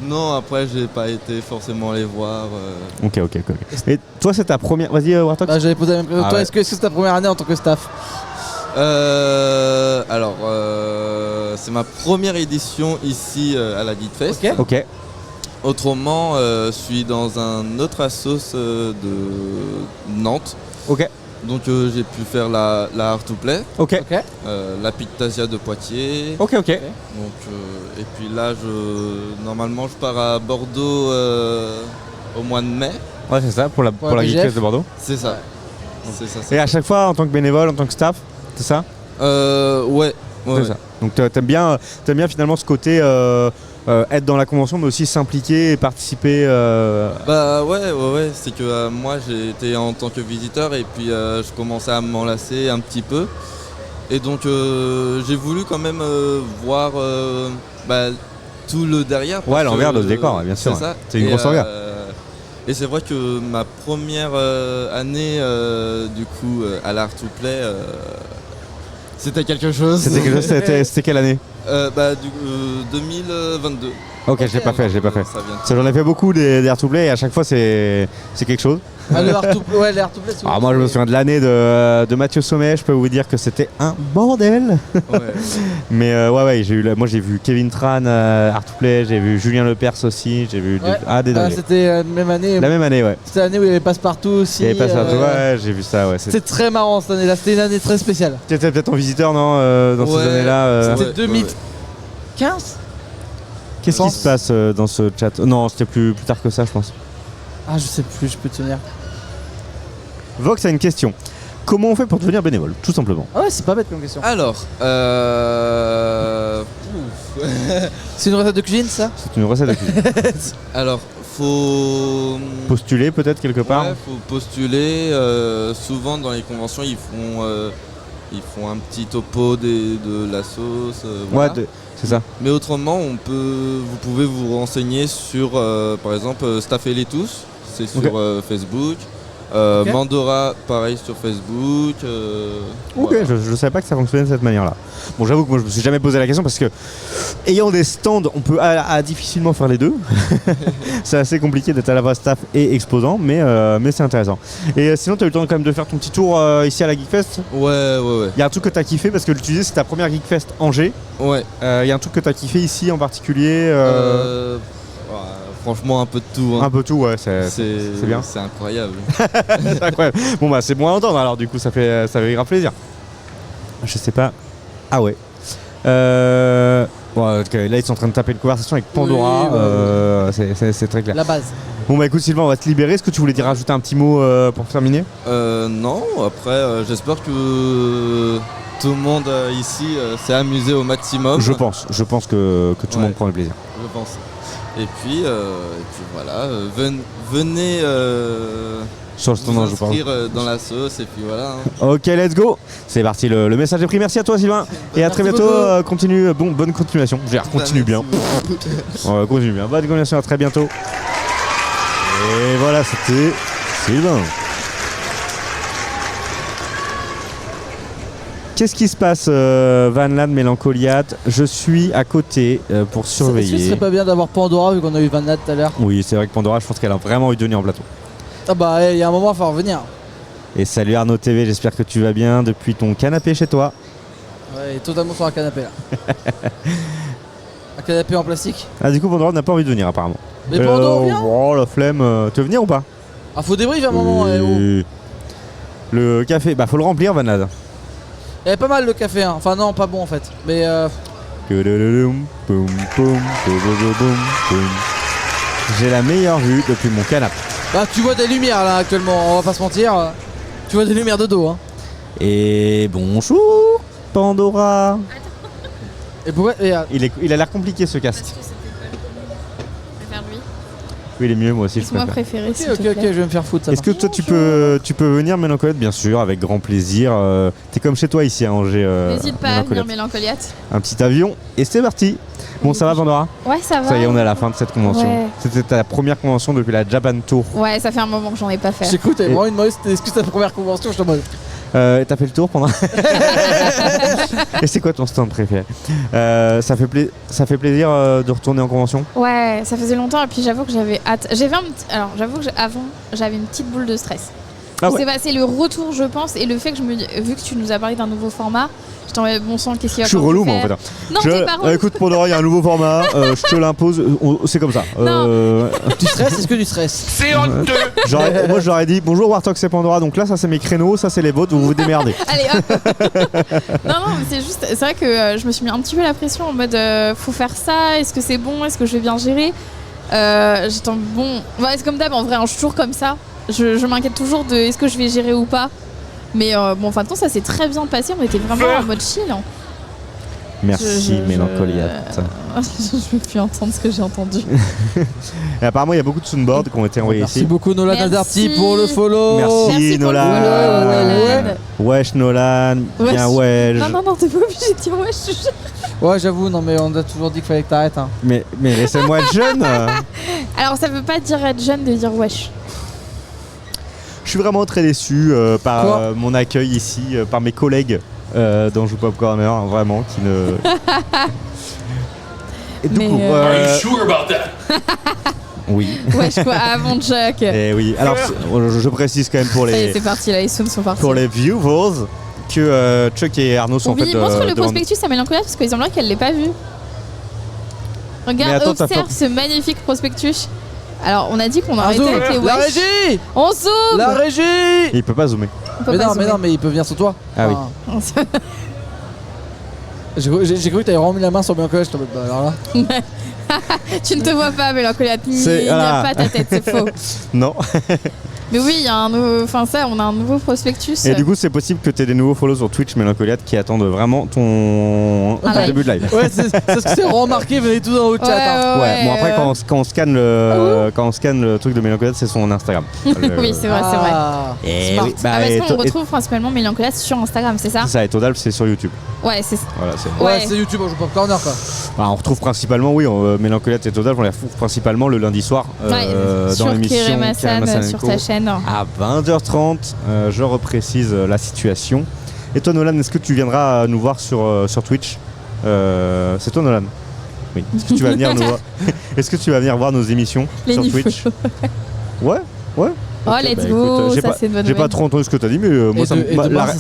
non, après, j'ai pas été forcément les voir. Ok. Et toi, c'est ta première. Vas-y, Wartox. Bah, j'avais posé la même question. Ah Toi, ouais. est-ce que c'est ta première année en tant que staff? Alors, c'est ma première édition ici à la Geekfest. Ok. Ok. Autrement, je suis dans un autre assos de Nantes. Ok. Donc, j'ai pu faire la Art to Play, Ok. Ok. la Pictasia de Poitiers. Ok. Donc, et puis là, normalement, je pars à Bordeaux au mois de mai. Ouais, c'est ça, pour la BGF. Geekfest de Bordeaux. C'est ça. C'est ça. Et à chaque fois, en tant que bénévole, en tant que staff, c'est ça? Ouais. C'est ça. Donc t'aimes bien finalement ce côté être dans la convention, mais aussi s'impliquer et participer. Bah ouais, c'est que moi j'ai été en tant que visiteur et puis je commençais à m'enlacer un petit peu. Et donc j'ai voulu quand même voir tout le derrière. Ouais, parce l'envers que, de ce décor, ouais, bien sûr, C'est ouais. ça. C'est une Et, grosse envers. Et c'est vrai que ma première année du coup à l'Art to Play, c'était quelque chose. C'était quelle année? 2022. Ok, je l'ai pas fait. Ça vient. Ça, j'en ai fait beaucoup des Art to Play et à chaque fois c'est quelque chose. Ah, le Art to Play, ouais, le Art to Play, Alors moi je me souviens de l'année de Mathieu Sommet, je peux vous dire que c'était un bordel. Ouais. Mais ouais, moi j'ai vu Kevin Tran Art to Play, j'ai vu Julien Lepers aussi, j'ai vu Ouais. des dingues. C'était la même année. La même année, ouais. C'était l'année où il y avait Passepartout aussi. Il y avait pas ça, ouais, j'ai vu ça, ouais. C'était très marrant cette année-là. C'était une année très spéciale. T'étais peut-être en visiteur, non, dans ces Ouais. années-là C'était Ouais, 2015. Qu'est-ce qui se passe dans ce chat? Non, c'était plus tard que ça, je pense. Ah, je sais plus, je peux te tenir. Vox a une question. Comment on fait pour devenir bénévole, tout simplement? Ah ouais, c'est pas bête comme question. Alors, C'est une recette de cuisine, ça? C'est une recette de cuisine. Alors, faut Postuler peut-être quelque part. Ouais, faut postuler. Souvent dans les conventions, ils font un petit topo de la sauce. Voilà. Ouais, c'est ça. Mais autrement, vous pouvez vous renseigner sur, par exemple, Staff et les tous. C'est sur Facebook. Mandora, pareil sur Facebook. Ok, voilà. je savais pas que ça fonctionnait de cette manière-là. Bon, j'avoue que moi je me suis jamais posé la question parce que, ayant des stands, on peut difficilement faire les deux. C'est assez compliqué d'être à la fois staff et exposant, mais c'est intéressant. Et sinon, tu as eu le temps quand même de faire ton petit tour ici à la Geekfest? Ouais. Il y a un truc que tu as kiffé parce que tu disais c'est ta première Geekfest Angers. Ouais. Il y a un truc que tu as kiffé ici en particulier Franchement, un peu de tout. Hein. Un peu tout, ouais, c'est bien. C'est incroyable. C'est incroyable. Bon, bah, c'est bon à entendre alors, du coup, ça fait grave plaisir. Je sais pas. Ah ouais. Bon, là, ils sont en train de taper une conversation avec Pandora. C'est très clair. La base. Bon, bah écoute, Sylvain, on va te libérer. Est-ce que tu voulais dire rajouter un petit mot pour terminer? Non, après, j'espère que tout le monde ici s'est amusé au maximum. Je pense que tout le monde prend le plaisir. Je pense. Et puis voilà, venez Sur le stand, vous je pense. inscrire dans la sauce et puis voilà. Hein. Ok, let's go. C'est parti, le message est pris. Merci à toi, Sylvain. Et à très bientôt. Continue, bonne continuation. Je veux dire, continue bien. Continue bien. Bonne continuation, à très bientôt. Et voilà, c'était Sylvain. Qu'est-ce qui se passe, Vanland, Mélancoliate? Je suis à côté pour surveiller. Est-ce que ce serait pas bien d'avoir Pandora vu qu'on a eu Vanland tout à l'heure? Oui, c'est vrai que Pandora, je pense qu'elle a vraiment envie de venir en plateau. Ah bah, il y a un moment, il faut revenir. Et salut Arnaud TV, j'espère que tu vas bien depuis ton canapé chez toi. Ouais, il est totalement sur un canapé là. Un canapé en plastique. Ah, du coup, Pandora n'a pas envie de venir apparemment. Mais Pandora, viens. Oh, la flemme. Tu veux venir ou pas? Ah, faut débrief à un moment. Le café, bah faut le remplir, Vanad. Il y avait pas mal le café, hein. Enfin non, pas bon en fait. Mais j'ai la meilleure vue depuis mon canapé. bah tu vois des lumières là actuellement, on va pas se mentir. Tu vois des lumières de dos, hein. Et bonjour, Pandora. Et pourquoi Il a l'air compliqué ce casque. Parce que c'était pas le Je préfère lui. Oui, il est mieux, moi aussi je C'est moi préfère. préféré. Ok, je vais me faire foutre ça. Est-ce que toi tu peux venir Mélancoliate? Bien sûr, avec grand plaisir. T'es comme chez toi ici à Angers. N'hésite pas à venir Mélancoliate. Un petit avion et c'est parti. Bon, ça va Pandora? Ouais, ça va. Ça y est, on est à la fin de cette convention. Ouais. C'était ta première convention depuis la Japan Tour. Ouais, ça fait un moment que j'en ai pas fait. J'écoute, t'avais vraiment une mauvaise. Est-ce que c'est ta première convention? Je te demande. Et t'as fait le tour pendant. Et c'est quoi ton stand préféré? Ça fait plaisir de retourner en convention? Ouais, ça faisait longtemps et puis j'avoue que j'avais hâte. Alors, j'avoue que avant, j'avais une petite boule de stress. Ah ouais. C'est le retour, je pense, et le fait que vu que tu nous as parlé d'un nouveau format, je t'en bon sang, qu'est-ce qu'il va Je suis relou, moi en fait. Non, t'es pas relou. Écoute, Pandora, il y a un nouveau format, je te l'impose, c'est comme ça. Tu stresses? Est-ce que tu stresses? C'est honteux. Moi, j'aurais dit bonjour Warthog, c'est Pandora, donc là, ça c'est mes créneaux, ça c'est les vôtres, vous vous démerdez. Allez hop. Non, mais c'est vrai que je me suis mis un petit peu la pression en mode faut faire ça, est-ce que c'est bon, est-ce que je vais bien gérer? J'étais bon. Ouais, c'est comme d'hab, en vrai, je suis toujours comme ça. Je m'inquiète toujours de est-ce que je vais gérer ou pas. Mais bon, en fin de compte, ça s'est très bien passé. On était vraiment en mode chill. Merci, Mélancoliate. Je veux plus entendre ce que j'ai entendu. Et apparemment, il y a beaucoup de soundboards qui ont été envoyés ici. Merci beaucoup, Nolan Azarty, pour le follow. Merci Nolan. Wesh, Nolan. Bien, wesh. Non, t'es pas obligé de dire wesh. Ouais, j'avoue, non, mais on a toujours dit qu'il fallait que t'arrêtes. Hein. Mais laissez-moi être jeune. Alors, ça veut pas dire être jeune de dire wesh. Je suis vraiment très déçu par mon accueil ici, par mes collègues dans Joue Pop Corner, vraiment, qui ne... Et du coup, Are you sure about that? Oui. Wesh quoi, avant Jack. Et oui, alors je précise quand même pour les... C'est parti, là, les sons sont partis. Pour les viewers, que Chuck et Arnaud sont en fait... Oui, montre le prospectus à Mélancoliate parce qu'ils ont l'air qu'elle l'ait pas vu. Regarde, observe ce magnifique prospectus. Alors, on a dit qu'on arrêtait avec les wesh. La régie. On zoome. La régie. Il peut pas zoomer. Mais non, mais il peut venir sur toi. Ah oui. J'ai cru que t'avais vraiment mis la main sur Mélancoliate, je t'en mets pas. Alors là. Tu ne te vois pas, Mélancoliate. Il n'y a pas ta tête, c'est faux. Non. Mais oui, il y a un nouveau. Enfin, ça, on a un nouveau prospectus. Et du coup, c'est possible que tu aies des nouveaux follow sur Twitch Mélancoliade qui attendent vraiment ton début de live. Ouais, c'est ce que c'est remarqué, venez tous dans le chat. Ouais, bon après quand on scanne le truc de Mélancoliade, c'est son Instagram. Oui, c'est vrai, c'est vrai. Et Smart. oui, bah, Parce et qu'on retrouve principalement Mélancoliade sur Instagram, c'est ça? C'est ça, et Todal c'est sur YouTube. Ouais, c'est Voilà, Ouais, c'est YouTube, on joue pas corner quoi. Bah, on retrouve principalement, oui, Mélancoliade et Todal, on les retrouve principalement le lundi soir dans l'émission Kerem Hassan sur ta chaîne. À 20h30, je reprécise la situation. Et toi Nolan, est-ce que tu viendras nous voir sur Twitch? C'est toi Nolan? Oui. Est-ce que tu vas venir nous voir? Est-ce que tu vas venir voir nos émissions sur Twitch? Ouais. Oh, let's go, écoute, ça c'est une bonne j'ai pas nouvelle. trop entendu ce que tu as dit, mais moi,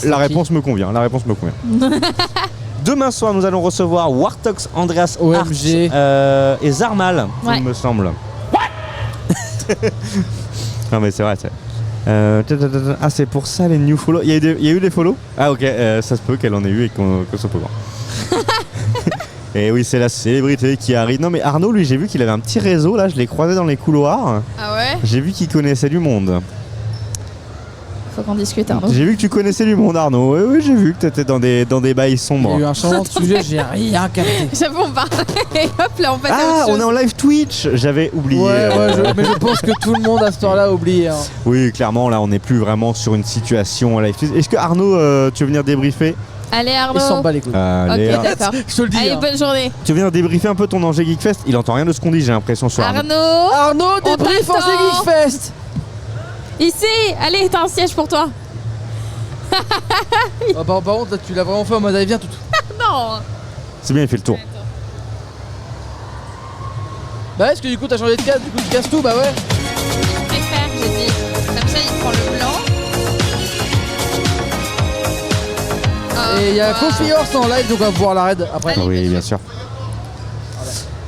la réponse me convient. La réponse me convient. Demain soir, nous allons recevoir Wartox, Andreas OMG et Zarmal, Ouais. il me semble. Non mais c'est vrai. Ah, c'est pour ça les new follow. Il y a eu des follow? Ah ok, ça se peut qu'elle en ait eu et qu'on se peut voir. Et oui, c'est la célébrité qui arrive. Non mais Arnaud, lui, j'ai vu qu'il avait un petit réseau là, je l'ai croisé dans les couloirs. Ah ouais? J'ai vu qu'il connaissait du monde. Faut qu'on discute, Arnaud. J'ai vu que tu connaissais du monde, Arnaud. Oui, j'ai vu que t'étais dans des bails sombres. Il y a eu un changement de sujet, j'ai rien capté. J'avoue, on part. Et hop là, on passe à Ah, autre chose. on est en live Twitch. J'avais oublié. Mais je pense que tout le monde à ce temps-là a oublié. Hein. Oui, clairement, là, on n'est plus vraiment sur une situation en live Twitch. Est-ce que Arnaud, tu veux venir débriefer? Allez, Arnaud. Il s'en bat les couilles. Allez, Ok, d'accord. Je te le dis. Allez, hein. bonne journée. tu veux venir débriefer un peu ton Angers Geek Fest? Il entend rien de ce qu'on dit, j'ai l'impression, sur Arnaud. Arnaud, débrief on en t'attend. Geekfest. Ici, allez, t'as un siège pour toi. Par contre, là, tu l'as vraiment fait en mode allez, viens tout. Non. C'est bien, il fait le tour. Bah, est-ce que du coup, t'as changé de case? Du coup, tu casses tout? Bah ouais. Je préfère, j'ai dit. Comme ça, il prend le blanc. Et il y a Coffee Horse en live, donc on va pouvoir la raid après. Oui, bien sûr.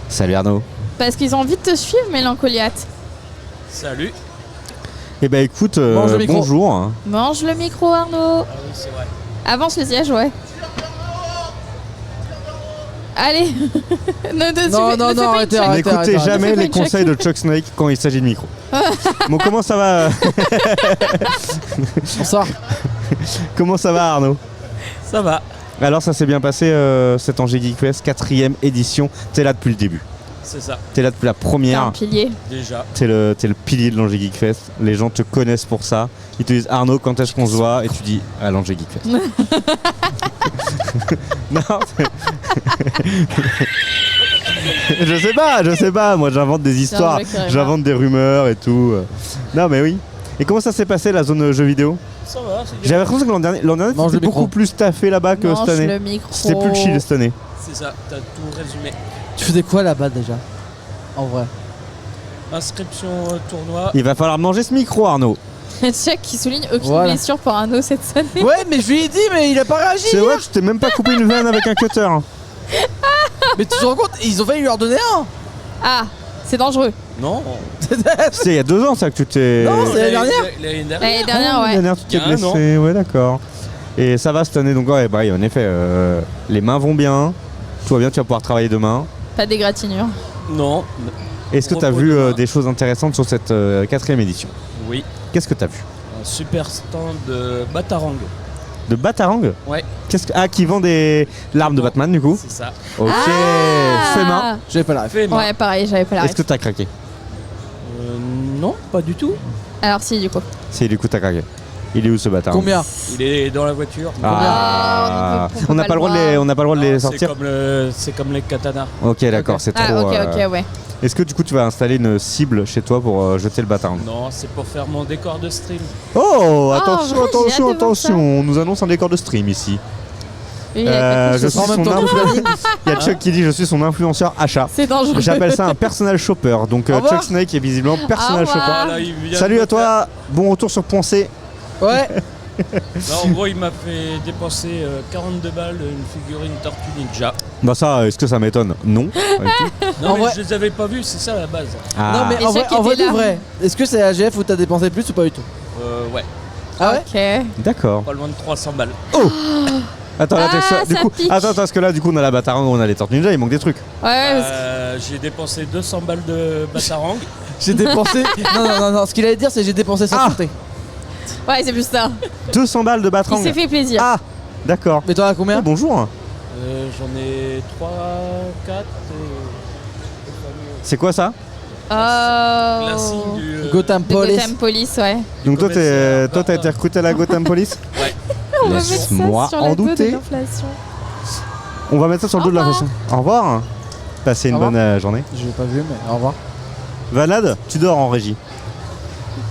Salut Arnaud. Parce qu'ils ont envie de te suivre, Mélancoliate. Salut. Eh ben écoute, Mange le micro. bonjour. Mange le micro, Arnaud. Ah oui, c'est vrai. Avance le siège, ouais. Allez. Non, arrêtez, N'écoutez jamais Ne fais pas les une conseils de Chuck Snake quand il s'agit de micro. Bon, comment ça va? Bonsoir. Comment ça va Arnaud? Ça va. Alors ça s'est bien passé cet Angers Geek Fest, 4ème édition. T'es là depuis le début. C'est ça. T'es là depuis la T'es première. un pilier. Déjà. T'es le pilier de l'Angers Geek Fest. Les gens te connaissent pour ça. Ils te disent Arnaud, quand est-ce qu'on se voit? Et tu dis à l'Angers Geek Fest. Non. Je sais pas. Moi j'invente des histoires, j'invente des rumeurs et tout. Non mais oui. Et comment ça s'est passé la zone jeux vidéo? Ça va, c'est bien. J'avais l'impression que l'an dernier Mange c'était le beaucoup micro. plus taffé là-bas que Mange cette année. le micro. C'était plus chill cette année. C'est ça, t'as tout résumé. Tu faisais quoi là-bas déjà? En vrai. Inscription tournoi. Il va falloir manger ce micro Arnaud. Chuck qui souligne aucune Voilà. blessure pour Arnaud cette semaine. Ouais, mais je lui ai dit, mais il a pas réagi. C'est vrai, tu t'es même pas coupé une veine avec un cutter. Mais tu te rends compte, ils ont failli lui en donner un. Ah, c'est dangereux. Non. C'est il y a 2 ans ça que tu t'es. Non, c'est l'année dernière. L'année dernière. L'année dernière, L'année ouais. dernière, tu t'es Il y a un blessé, ouais d'accord. Et ça va cette année donc ouais, bah oui, en effet, les mains vont bien, tout va bien, tu vas pouvoir travailler demain. Pas d'égratignure. Non. Est-ce que tu as Repos vu demain. des choses intéressantes sur cette 4ème édition? Oui. Qu'est-ce que tu as vu? Un super stand de Batarang. De Batarang? Ouais. Qui vend l'arme de Batman du coup? C'est ça. Ok, fait main. J'avais pas la ref. Fait main. Ouais, pareil, j'avais pas la Est-ce ref. que t'as craqué? Non, pas du tout. Alors si, du coup. Si, du coup t'as craqué. Il est où ce Batarang? Combien? Il est dans la voiture. Ah, on n'a pas le droit. on n'a pas le droit de les Non, sortir? c'est comme les katanas. Ok, d'accord, c'est Ah, trop. ok, ouais. Est-ce que du coup tu vas installer une cible chez toi pour jeter le Batarang? Non, c'est pour faire mon décor de stream. Oh, ouais, attention, j'ai hâte de attention, voir attention, on nous annonce un décor de stream ici. Oui, la Je capuche, suis en même son temps que influenceur. Il y a Chuck qui dit je suis son influenceur achat. c'est dangereux. J'appelle ça un personal shopper. Donc Au revoir. Chuck Snake est visiblement personal Au revoir. shopper. Voilà, il vient Salut de à me toi, bon retour sur Point C. Ouais. Là, en gros, il m'a fait dépenser 42 balles une figurine Tortue Ninja. Bah ça, est-ce que ça m'étonne? Non. pas du tout. Non, En mais vrai- je les avais pas vus, c'est ça la base. Ah. Non, mais Et en vrai, Jacques en vrai était de là. vrai, est-ce que c'est AGF où t'as dépensé plus ou pas du tout? Ouais, Ah ouais? Ok. D'accord. pas loin de 300 balles. Attends, là, Ah, du ça coup, pique. attends, parce que là, du coup, on a la Batarang, on a les Tortues Ninja, il manque des trucs. Ouais, J'ai dépensé 200 balles de Batarang. J'ai dépensé. Non, ce qu'il allait dire, c'est j'ai dépensé sans compter. Ouais, c'est plus ça. 200 balles de Il Batrang. s'est fait plaisir. Ah, d'accord. Mais toi, à combien? Bonjour. J'en ai 3, 4. C'est quoi ça? Gotham de Police. Gotham Police, ouais. Donc toi, t'as été recruté à la Gotham Police? Ouais. On va mettre ça Laisse-moi sur en le dos de douter. l'inflation. On va mettre ça sur le dos de l'inflation. Au revoir. Passez une Au bonne revoir. journée. Je l'ai pas vu, mais au revoir. Vanad, tu dors en régie.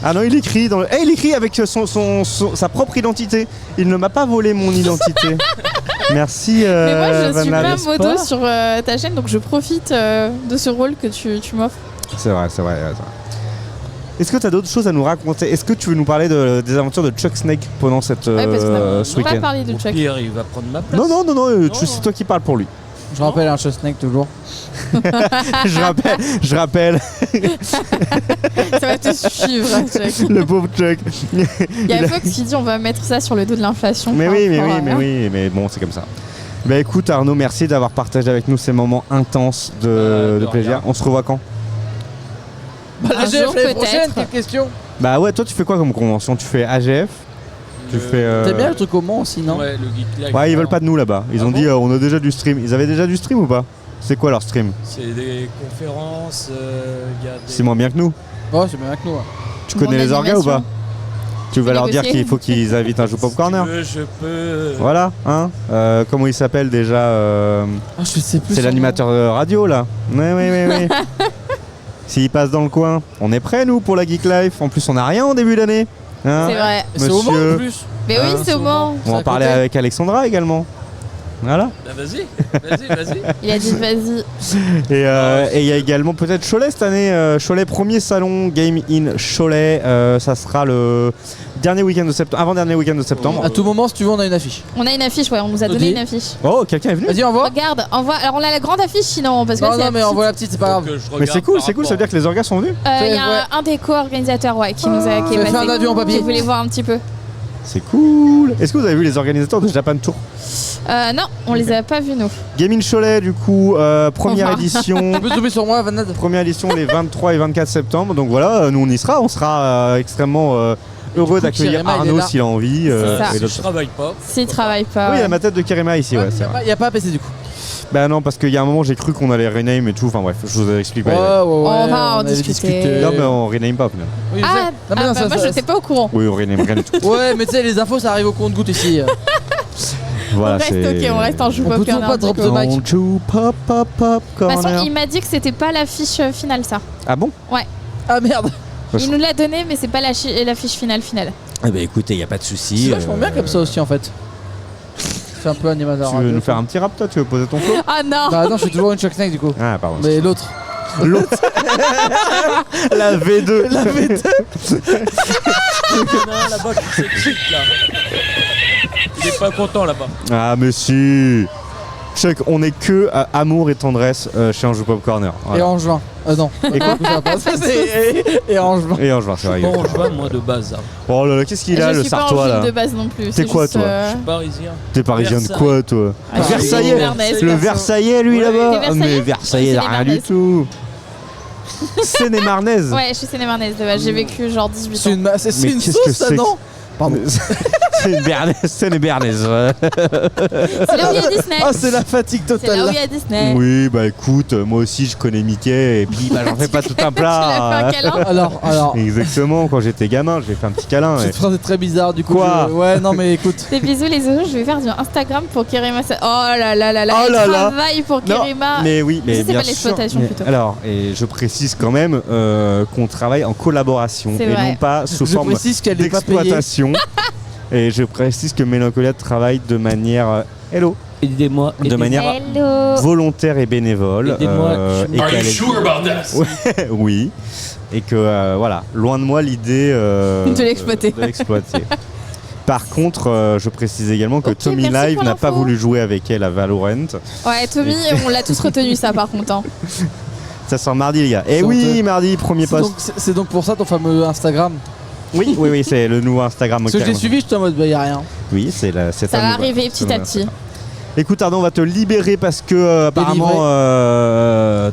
Ah non, il écrit dans le... il écrit avec sa propre identité. Il ne m'a pas volé mon identité. Merci Mais moi, je suis Vanad. pas modo sur ta chaîne, donc je profite de ce rôle que tu m'offres. C'est vrai. Est-ce que tu as d'autres choses à nous raconter? Est-ce que tu veux nous parler des aventures de Chuck Snake pendant cette Ouais, parce qu'on ce n'a pas week-end? parlé de Chuck. Pierre, il va prendre ma place. Non, c'est toi qui parles pour lui. Je rappelle un Chuck Snake toujours. je rappelle. Ça va te suivre, Chuck. Le pauvre Chuck. Il y a Fox qui dit on va mettre ça sur le dos de l'inflation. Mais par oui, rapport à- mais bon, c'est comme ça. Bah écoute Arnaud, merci d'avoir partagé avec nous ces moments intenses de plaisir. rien. On se revoit quand? Un jour, l'année prochaine, peut-être. quelle question? Bah ouais, toi tu fais quoi comme convention? Tu fais AGF? Tu fais... T'aimes bien le truc au Mans aussi, non? Ouais, le Geek Live. Ouais, ils veulent pas de nous là-bas. Ils Ah ont bon dit on a déjà du stream. Ils avaient déjà du stream ou pas? C'est quoi leur stream? C'est des conférences, il y a des... C'est moins bien que nous. Oh, c'est bien avec nous. Ouais. Tu connais les orgas ou pas? Tu vas leur dire négocier. qu'il faut qu'ils invitent un jeu Pop Corner. Je peux... Voilà, hein. Comment il s'appelle déjà Ah, je sais plus. C'est son l'animateur radio là. Oui. S'il passe dans le coin, on est prêts nous pour la Geek Life. En plus, on n'a rien en début d'année. Hein, C'est vrai. nom. C'est au Mans en monsieur. plus. Mais oui, c'est au Mans. On va en à parler côté. avec Alexandra également. Voilà. Bah, vas-y. Il a dit vas-y. Et il y a également peut-être Cholet cette année. Cholet, premier salon Game in Cholet. Ça sera le dernier week-end de septembre, avant-dernier week-end de septembre. À tout moment, si tu veux, on a une affiche. On a une affiche, ouais, on nous a donné une affiche. Oh, quelqu'un est venu. Vas-y, envoie. Regarde, envoie. Alors on a la grande affiche sinon, parce que là, Non, c'est non, mais la envoie la petite, c'est pas grave. Mais c'est cool, ça veut dire que les orgas sont venus. Il y a un des co-organisateurs, ouais, qui nous a qui est Fais passé. un avion en papier. Qui voulait voir un petit peu. C'est cool. Est-ce que vous avez vu les organisateurs de Japan Tour? Non, on les a pas vus nous. Game in Cholet, du coup, première édition. Tu peux zoomer sur moi, Vanad? Première édition les 23 et 24 septembre. Donc voilà, nous on y sera. On sera extrêmement heureux d'accueillir Kirima, il est Arnaud là. s'il a envie. ça. et Si d'autres- je travaille pas. S'ils travaillent pas. Oui, il y ouais. a ma tête de Kirima ici, ouais, c'est vrai. Il n'y a pas à PC du coup. Bah non, parce qu'il y a un moment j'ai cru qu'on allait rename et tout. Enfin bref, je vous explique Ouais, pas. ouais, ouais. On va en avait discuter. discuté. Non, mais on rename pas au final. Oui, je sais. Ah, Non, mais non, bah, ça- moi ça- je n'étais pas au courant. Oui, on rename rien du tout. Ouais, mais tu sais, les infos ça arrive au compte-goutte ici. Voilà, On reste c'est. ok, on reste en joue On pop peut toujours corner. pas drop du coup. the mic. Don't you pop, pop, pop, De toute façon, corner. il m'a dit que c'était pas l'affiche finale, ça. Ah bon? Ah merde. Il nous l'a donné, mais c'est pas l'affiche finale. Eh bah écoutez, y a pas de souci. C'est vachement bien comme ça aussi en fait. C'est un peu animateur. Tu veux nous faire un petit rap toi? Tu veux poser ton flow? Ah non. Bah non, je suis toujours une Chuck Snake du coup. Ah pardon. Mais l'autre. L'autre. La V2. La V2. Non, là-bas qui s'excite là. Il est pas content là-bas. Ah mais si. Chuck, on est que à amour et tendresse chez Anjou Pop Corner. Et Voilà. en juin. Non. Et quoi? Ça va pas se passer. Et en juin. Et en juin, c'est vrai. Bon, je vois moi de base. Hein. Oh là là, qu'est-ce qu'il a Je le suis pas Sartois en là? ville de base non plus. T'es c'est quoi, juste, toi Je suis parisien. T'es parisien de Versailles. quoi toi? Ah, je suis Versaillais. Bernaise, Le perso. Versaillais lui Ouais. là-bas. T'es Ah, mais Versaillais Ouais, rien c'est du les tout. Seine-et-Marnaise. Ouais, je suis Seine-et-Marnaise de base. J'ai vécu genre 18 ans. C'est une, c'est Mais une qu'est-ce sauce que ça c'est non? Pardon. C'est une bernaise, Seine-et-Bernaise. C'est là où il y a Disney. Ah, c'est la fatigue C'est totale là où là. il y a Disney. Oui, bah écoute, moi aussi je connais Mickey et puis bah, j'en fais pas tout un Tu l'as plat. fait un câlin. Alors. Exactement, quand j'étais gamin, j'ai fait un petit câlin. Cette et- phrase est très bizarre du coup. Quoi Ouais, non mais écoute. Des bisous les oiseaux, je vais faire du Instagram pour Kerima. Oh là là là là, Oh elle là là. travaille pour Non, Kerima. mais oui, mais Ça, c'est bien pas l'exploitation, sûr. plutôt. Alors, et je précise quand même qu'on travaille en collaboration C'est et vrai. non pas sous Je forme précise qu'elle n'est pas payée. d'exploitation. Et je précise que Mélancolia travaille de manière Aidez-moi. de manière Hello. volontaire et bénévole. Aidez-moi, et Are you qu'elle est- sure about this? Ouais, oui. Et que voilà, loin de moi l'idée De l'exploiter. de l'exploiter. Par contre, je précise également que Ok, Tommy merci Live pour n'a pas l'info. voulu jouer avec elle à Valorant. Ouais, Tommy, on l'a tous retenu ça par contre. Hein. Ça sort mardi les gars. Et C'est oui, honteux. mardi, premier post. C'est donc pour ça ton fameux Instagram. Oui, c'est le nouveau Instagram. Parce que je l'ai carrément. suivi, j'étais en mode bah y'a rien. Oui, c'est Ça un va nouveau- arriver c'est petit à un petit. Écoute Arnaud, on va te libérer parce que apparemment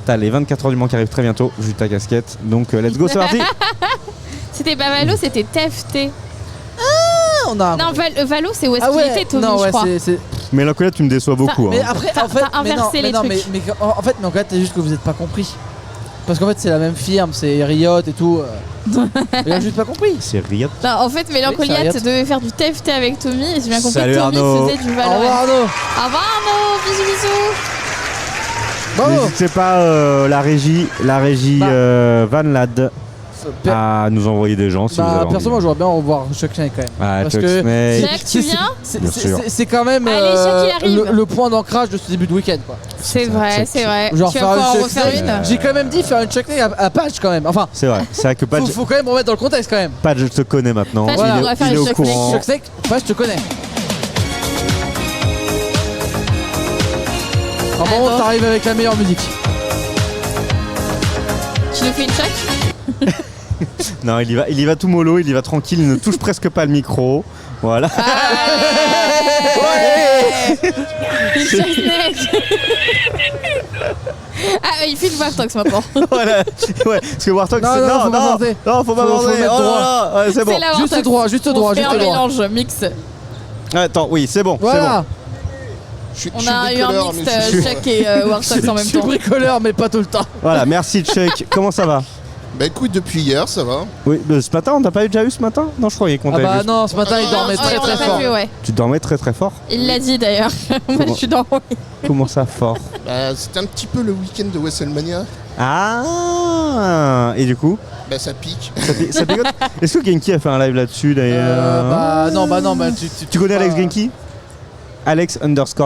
t'as les 24 heures du Mans qui arrivent très bientôt, vu ta casquette. Donc let's go, c'est parti. C'était pas Valo, c'était TFT. On a... Non, Valo, c'est où est-ce qu'il était, Tommy, je crois. Mais là, tu me déçois beaucoup. Mais hein. après, T'as en fait, inversé les trucs. en fait, c'est juste que vous êtes pas compris. Parce qu'en fait, c'est la même firme, c'est Riot et tout. Il a juste pas compris. C'est Riot. Non, en fait, Mélancoliette Oui, c'est devait faire du TFT avec Tommy et j'ai bien compris Salut, que Tommy Arnaud. faisait du Au Valo. revoir, Arnaud. Au revoir Arnaud, bisous. Bravo. N'hésitez pas, la régie Van Lad à nous envoyer des gens si vous avez envie. Personnellement, j'aurais bien revoir Chuck Snake quand même. Ah, Parce Chuck que Snake. Chuck, tu viens Bien sûr. c'est quand même Allez, Chuck, il arrive. le point d'ancrage de ce début de week-end. Quoi. C'est vrai, c'est vrai. Genre Tu vas pouvoir en Chuck refaire Snake, une j'ai quand même dit faire une Chuck Snake à Patch quand même. Enfin, C'est vrai que Patch, faut quand même remettre dans le contexte quand même. Patch te connaît maintenant. Patch, il on va faire est une au Chuck courant. Chuck Snake, Patch te connaît. En bon, Attends. t'arrives avec la meilleure musique. Tu nous fais une Chuck? Non, il y va tout mollo, il y va tranquille, il ne touche presque pas le micro. Voilà. Une Chuck Snake. Ah, il fait le Wartox maintenant. Voilà. Ouais, parce que Warthog, Non, c'est. non, faut pas aborder. Non, faut pas Faut aborder. mettre Oh droit. là là, ouais, c'est bon. C'est la Juste Wartox. droit, juste On droit, fait juste un droit. mélange, mix. Attends, oui, c'est bon. Voilà. On a eu un mix Chuck et Wartox en Je même suis temps. bricoleur, mais pas tout le temps. Voilà, merci Chuck. Comment ça va? Bah écoute, depuis hier, ça va. Oui, ce matin, on t'a pas déjà eu ce matin? Non, je croyais qu'on Ah t'avait bah vu. non, ce matin il dormait Non, très on très l'a pas fort. vu, ouais. Tu dormais très très fort? Il l'a dit d'ailleurs. Moi je suis dans. Comment ça, fort? Bah c'était un petit peu le week-end de WrestleMania. Ah. Et du coup? Bah ça pique. Ça picote. Est-ce que Genki a fait un live là-dessus d'ailleurs? Bah non, Tu connais Alex Genki? Alex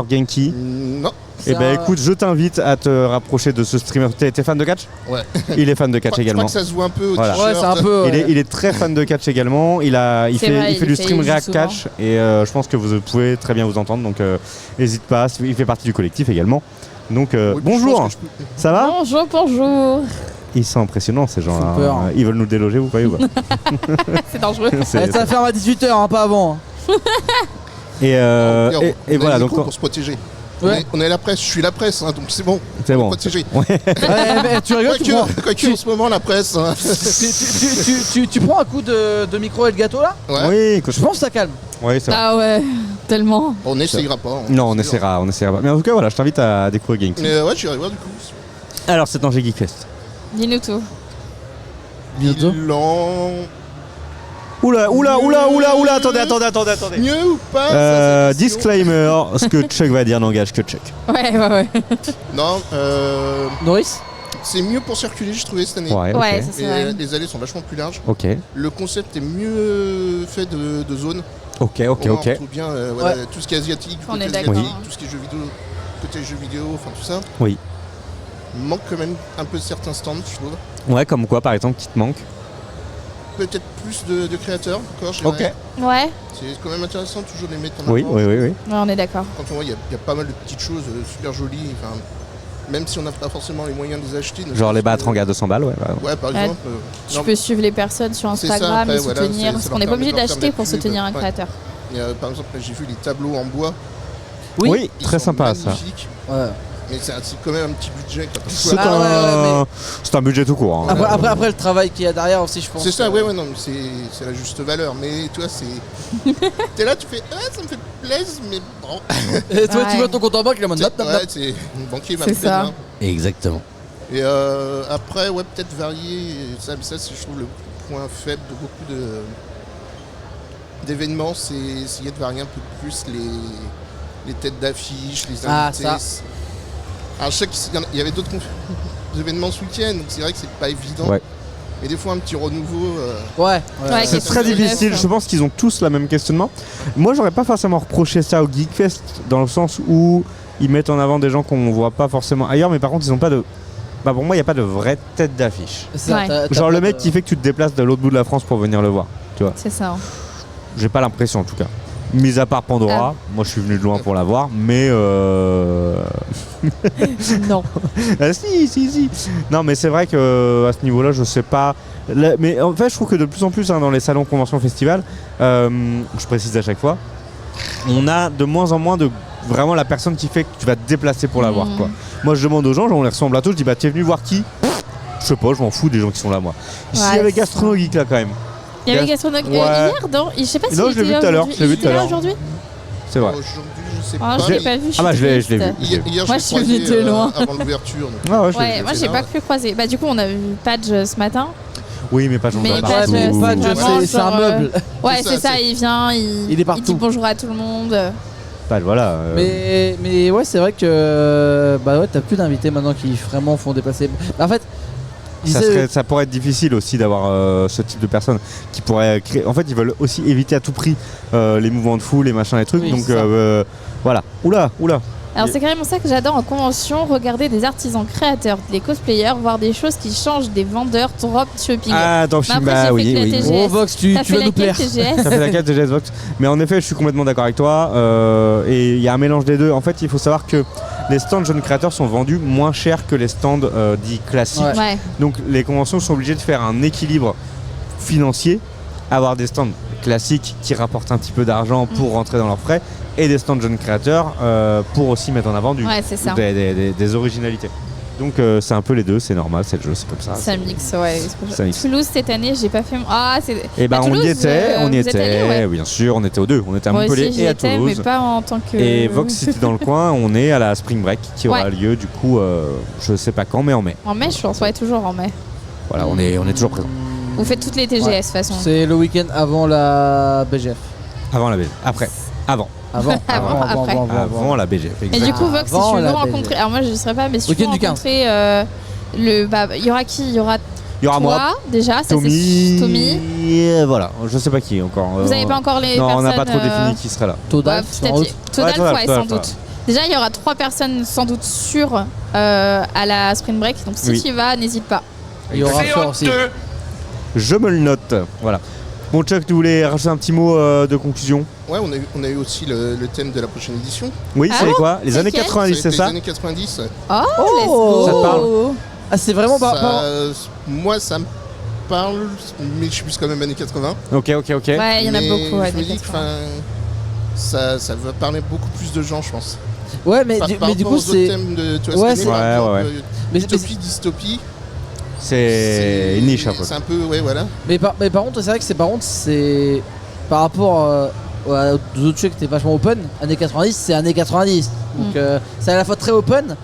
_Genki. Non. Eh ben écoute, je t'invite à te rapprocher de ce streamer. T'es fan de catch? Ouais. Il est fan de catch Je également. crois que ça se voit un peu au Voilà. t-shirt. Ouais, c'est un peu. Il est très fan de catch également. Il C'est vrai, fait du stream il joue React souvent. Catch et je pense que vous pouvez très bien vous entendre. Donc n'hésite pas. Il fait partie du collectif également. Donc Oui, puis je bonjour. pense que je peux- Ça va? Bonjour, bonjour. Ils sont impressionnants ces gens-là. Ils font peur. Ils veulent nous déloger, vous voyez ou pas? C'est dangereux. C'est- Ça ferme à 18h, hein, pas avant. Et, on a voilà, des donc coups pour se protéger. Ouais. On est la presse, je suis la presse, hein, donc c'est bon. c'est bon. Protégé. Ouais. Mais tu rigoles, tu prends, Quoique en ce moment, la presse. Hein. tu prends un coup de micro et de gâteau là? Ouais. Oui, Je pense que ça calme. oui, c'est vrai. Ah ouais, tellement. On n'essayera pas. hein, Non, on c'est sûr. essaiera pas. Mais en tout cas, voilà, je t'invite à découvrir Genki. Mais ouais, j'irai voir du coup. Alors, c'est un Geekfest. Dis-nous tout. Bientôt. Bilan. Oula, attendez. Mieux ou pas ça, c'est la question. Disclaimer, ce que Chuck va dire n'engage que Chuck. Ouais. Non, Norris? c'est mieux pour circuler, je trouvais cette année. Ouais, Ouais, ok. ça c'est Et, vrai. les allées sont vachement plus larges. Ok, Le concept est mieux fait de zones. ok. On retrouve bien voilà, tout ce qui est asiatique, On côté est d'accord. asiatique, Oui. tout ce qui est jeux vidéo, côté jeux vidéo, enfin tout ça. Oui. Il manque quand même un peu certains stands, je trouve. Ouais, comme quoi, par exemple, qui te manque? Peut-être plus de créateurs encore, je Ok. dirais. Ouais, C'est quand même intéressant toujours de les mettre en Oui, avant. oui. ouais, on est d'accord. Quand on voit, il y a pas mal de petites choses super jolies. Enfin, même si on n'a pas forcément les moyens de les acheter. ne Genre les serait-ce battre que- en gars 200 balles, ouais. bah, Ouais, par Ouais. exemple. Tu non, peux suivre les personnes sur C'est ça, Instagram après, et voilà, soutenir. ça Parce leur qu'on n'est pas permet obligé de leur faire d'acheter de pour la pub, soutenir un ouais. créateur. il y a, par exemple, j'ai vu les tableaux en bois. Oui, Ils très sont sympa ça. magnifiques, Ouais. Mais c'est quand même un petit budget. Quoi. C'est Ah ouais, ouais, c'est un budget tout court. hein. Après le travail qu'il y a derrière aussi, je pense. C'est ça, ouais, non, mais c'est la juste valeur. Mais toi, c'est. T'es là, tu fais. Ah, ça me fait plaisir, mais bon. Et toi, tu Ouais. vois ton compte en banque, il est en mode nap, nap, Ouais, nap. c'est. Le banquier va C'est me ça. payer, hein. Exactement. Et après, ouais, peut-être varier. Et ça, c'est, je trouve, le point faible de beaucoup d'événements, c'est essayer de varier un peu plus les têtes d'affiche, les Ah, invités. ça. Alors, je sais qu'il y avait d'autres événements ce week-end, donc c'est vrai que c'est pas évident. Ouais. Et des fois, un petit renouveau. Ouais. Ouais, C'est quelque très chose de difficile, neuf. je pense qu'ils ont tous le même questionnement. Moi, j'aurais pas forcément reproché ça au Geekfest, dans le sens où ils mettent en avant des gens qu'on voit pas forcément ailleurs, mais par contre, ils ont pas de. Bah, pour moi, il n'y a pas de vraie tête d'affiche. C'est ça, Ouais. t'as Genre pas le mec de- qui fait que tu te déplaces de l'autre bout de la France pour venir le voir, tu vois. C'est ça. hein. J'ai pas l'impression en tout cas. Mis à part Pandora, moi je suis venu de loin pour la voir, mais Non. ah, si. Non, mais c'est vrai que à ce niveau-là, je sais pas. Mais en fait, je trouve que de plus en plus, hein, dans les salons, conventions, festivals, je précise à chaque fois, on a de moins en moins de vraiment la personne qui fait que tu vas te déplacer pour la voir, quoi. Moi je demande aux gens, on les reçoit en plateau, je dis bah t'es venu voir qui? Je sais pas, je m'en fous des gens qui sont là moi. Ici il y avait Gastrono Geek là quand même. Il y avait Gastrono Geek hier, non? Je sais pas si non, je l'ai vu tout à l'heure. Je l'ai vu tout à l'heure aujourd'hui. C'est vrai. Aujourd'hui, je sais Ah, pas. je l'ai pas vu. Ah bah je l'ai vu. Hier, Moi, je l'ai croisé de loin. avant l'ouverture. Ah Ouais, moi j'ai pas pu croiser. Bah du coup on a vu Padge ce matin. Oui, mais pas Jean Mais partout. Padge, c'est un meuble. Ouais, c'est ça, il vient, Il est partout. il dit bonjour à tout le monde. Padge, voilà. Mais ouais, c'est vrai que bah ouais, t'as plus d'invités maintenant qui vraiment font déplacer. En fait, ça pourrait être difficile aussi d'avoir ce type de personnes qui pourraient créer. En fait, ils veulent aussi éviter à tout prix les mouvements de foule, les machins, les trucs. Oui, donc voilà. Oula. Alors c'est carrément ça que j'adore en convention, regarder des artisans créateurs, les cosplayers, voir des choses qui changent des vendeurs, drop shopping. Ah, dans le film, bah oui. Oh, Vox, tu vas nous plaire. Ça fait la carte TGS Vox. Mais en effet, je suis complètement d'accord avec toi. Et il y a un mélange des deux. En fait, il faut savoir que les stands jeunes créateurs sont vendus moins cher que les stands dits classiques. Ouais. Donc les conventions sont obligées de faire un équilibre financier, avoir des stands classiques qui rapportent un petit peu d'argent pour rentrer dans leurs frais et des stands jeunes créateurs pour aussi mettre en avant des originalités. Donc c'est un peu les deux, c'est normal, c'est le jeu, c'est comme ça. Ça mixe, ouais. Ça mixe. Toulouse cette année, j'ai pas fait. Ah, c'est. Et bah Toulouse, on y était, vous êtes allés, ouais. bien sûr, on était aux deux, on était à Moi Montpellier aussi, j'y et à étais, Toulouse. mais pas en tant que. Et Vox City dans le coin, on est à la Spring Break qui aura lieu du coup, je sais pas quand, mais en mai. En mai, je pense, ouais, toujours en mai. Voilà, on est toujours présent. Vous faites toutes les TGS de toute façon. C'est le week-end avant la BGF. Avant la BGF, après, avant la BGF. Et du coup, Vox, si tu veux rencontrer. Alors, moi, je ne serai pas, mais si tu veux rencontrer. Il y aura qui? Il y aura toi, moi, déjà, ça Tommy. c'est Tommy. Voilà, je sais pas qui encore. Vous n'avez pas encore les non, personnes. on n'a pas trop défini qui serait là. Todalf, Todalf, sans doute. Déjà, il y aura 3 personnes sans doute sûres à la Spring Break. Donc, si tu y vas, n'hésite pas. Il y aura Fleur aussi. Je me le note. Voilà. Bon, Chuck, tu voulais rajouter un petit mot de conclusion? Ouais, on a eu aussi le thème de la prochaine édition. Oui, c'est quoi? Les années 90, c'est ça? Les années 90. Oh, let's go. Ça te parle? Ah, c'est vraiment pas. Moi, ça me parle, mais je suis plus quand même années 80. Ok. Ouais, il y en a beaucoup. Je me dis que ça va parler beaucoup plus de gens, je pense. Ouais, mais du coup, c'est. Ouais, Utopie, dystopie. C'est une niche un peu. C'est un peu, ouais, voilà. Mais par contre, c'est vrai que c'est par rapport aux autres jeux qui étaient vachement open, années 90, c'est années 90. Donc c'est à la fois très open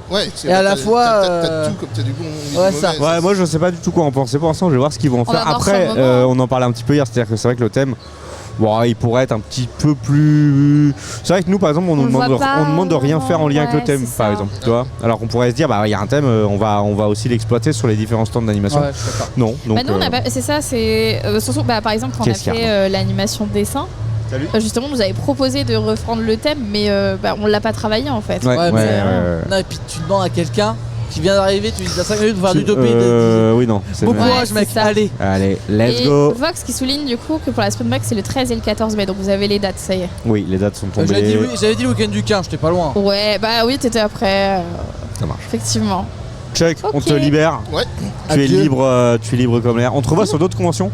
et à la fois. T'as tout, comme t'as du bon. Ouais, ça. Ouais, moi je sais pas du tout quoi en penser pour l'instant, je vais voir ce qu'ils vont faire. Après, on en parlait un petit peu hier, c'est-à-dire que c'est vrai que le thème. Bon, il pourrait être un petit peu plus. C'est vrai que nous, par exemple, on nous demande de rien faire en lien avec le thème, par exemple. Tu vois. Alors qu'on pourrait se dire, bah, il y a un thème, on va aussi l'exploiter sur les différents stands d'animation. Ouais, non. Donc, nous, c'est ça, c'est surtout, par exemple, quand on a fait l'animation dessin. Justement, on nous avait proposé de reprendre le thème, mais on l'a pas travaillé en fait. Non, et puis tu demandes à quelqu'un qui vient d'arriver, tu lui dis à 5 minutes de faire du topé. Oui, non. Bon courage, mec, allez, let's go. Vox qui souligne du coup que pour la Spring Break, c'est le 13 et le 14 mai, donc vous avez les dates, ça y est. Oui, les dates sont tombées. J'avais dit le week-end du 15, j'étais pas loin. Ouais, bah oui, t'étais après. Ça marche. Effectivement. Chuck, on te libère. Ouais. Tu es libre comme l'air. On te revoit sur d'autres conventions?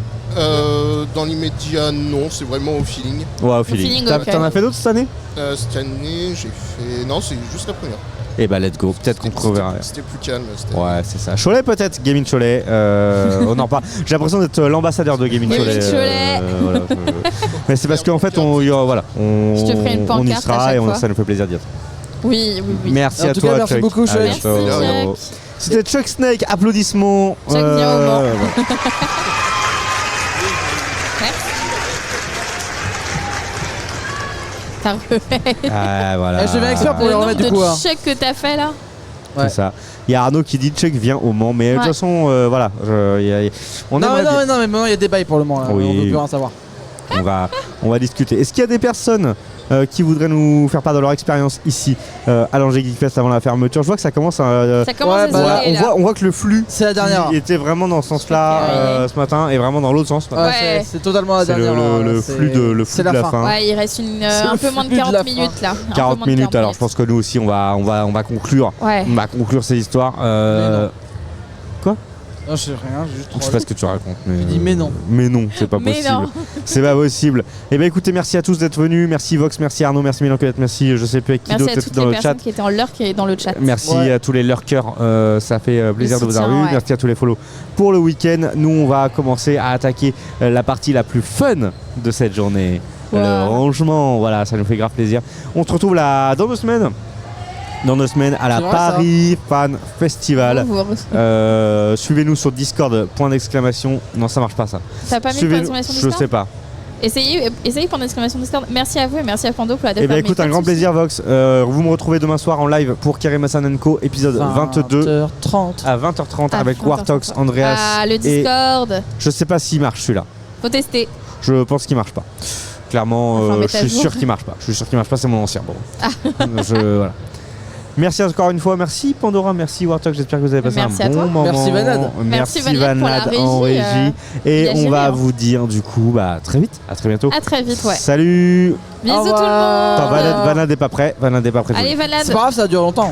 Dans l'immédiat, non, c'est vraiment au feeling. Ouais, au feeling. T'en as fait d'autres cette année? Cette année, j'ai fait. Non, c'est juste la première. Et bah, let's go. Peut-être qu'on te reverra. C'était plus calme. Ouais, c'est ça. Cholet, peut-être. Gaming Cholet. On en parle. J'ai l'impression d'être l'ambassadeur de Gaming Cholet. Voilà, mais c'est parce qu'en fait, on y sera et ça nous fait plaisir d'y être. Oui. Merci à toi, Chuck. Merci beaucoup, Cholet. C'était Chuck Snake. Applaudissements. Chuck vient au Mans. Voilà. Je vais avec ça pour le remettre du coup. Le chèque que t'as fait là. C'est ça. Il y a Arnaud qui dit Chuck vient au Mans, mais de toute façon, voilà. Non, mais maintenant il y a des bails pour le Mans. Oui. On veut plus rien savoir. On va discuter. Est-ce qu'il y a des personnes qui voudraient nous faire part de leur expérience ici à l'Angers Geek Fest avant la fermeture? Je vois que ça commence à. Ça commence à se voler, on voit que le flux c'est la dernière. Qui était vraiment dans ce sens-là ce matin et vraiment dans l'autre sens. C'est totalement la dernière. Le flux de la fin. Ouais, il reste un peu moins de 40 minutes là. 40 minutes. Alors je pense que nous aussi on va conclure. Ouais. On va conclure ces histoires. Quoi? Non, je sais rien, j'ai juste Je sais pas ce que tu racontes. Mais... Tu dis mais non. Mais non, c'est pas Mais possible. non. C'est pas possible. Et ben écoutez, merci à tous d'être venus. Merci Vox, merci Arnaud, merci Mélancolette, merci je sais plus avec qui Merci d'autre à était toutes dans les le personnes chat. qui étaient en lurk et dans le chat. Merci Ouais. à tous les lurkers, ça fait plaisir de vous avoir soutien, vu. ouais. Merci à tous les follow pour le week-end. Nous, on va commencer à attaquer la partie la plus fun de cette journée. Wow. Le rangement, voilà, ça nous fait grave plaisir. On se retrouve là dans 2 semaines. Dans 2 semaines à la C'est vrai, ça. Paris Fan Festival. Vous- Suivez-nous sur Discord, point d'exclamation. Non, ça marche pas ça. T'as pas mis de Suivez-nous, exclamation je Discord sais pas. Essayez pour l'exclamation Discord. Merci à vous et merci à Pando pour la Eh bien défense. écoute, un grand plaisir Vox. Vous me retrouvez demain soir en live pour Karimasan & Co épisode 22 20h30. à 20h30 À avec 20h30. Wartox, Andreas. Ah, le et Discord. je sais pas s'il marche celui-là. Faut tester. Je pense qu'il marche pas. Clairement, Enfin, je mettre à suis jour. sûr qu'il marche pas. Je suis sûr qu'il marche pas, c'est mon ancien. Bon. Voilà. Merci encore une fois, merci Pandora, merci Wartox, j'espère que vous avez passé Merci un à bon toi. moment. Merci Vanade. Merci Merci Vanade pour la Vanade en régie, régie. Et il a on géré, va hein. vous dire du coup, très vite, à très bientôt. À très vite, ouais. Salut. Bisous Au tout le revoir. monde. Attends, Vanade est pas prêt. Vanade est pas prêt. Allez, Valade. C'est pas grave, ça dure longtemps.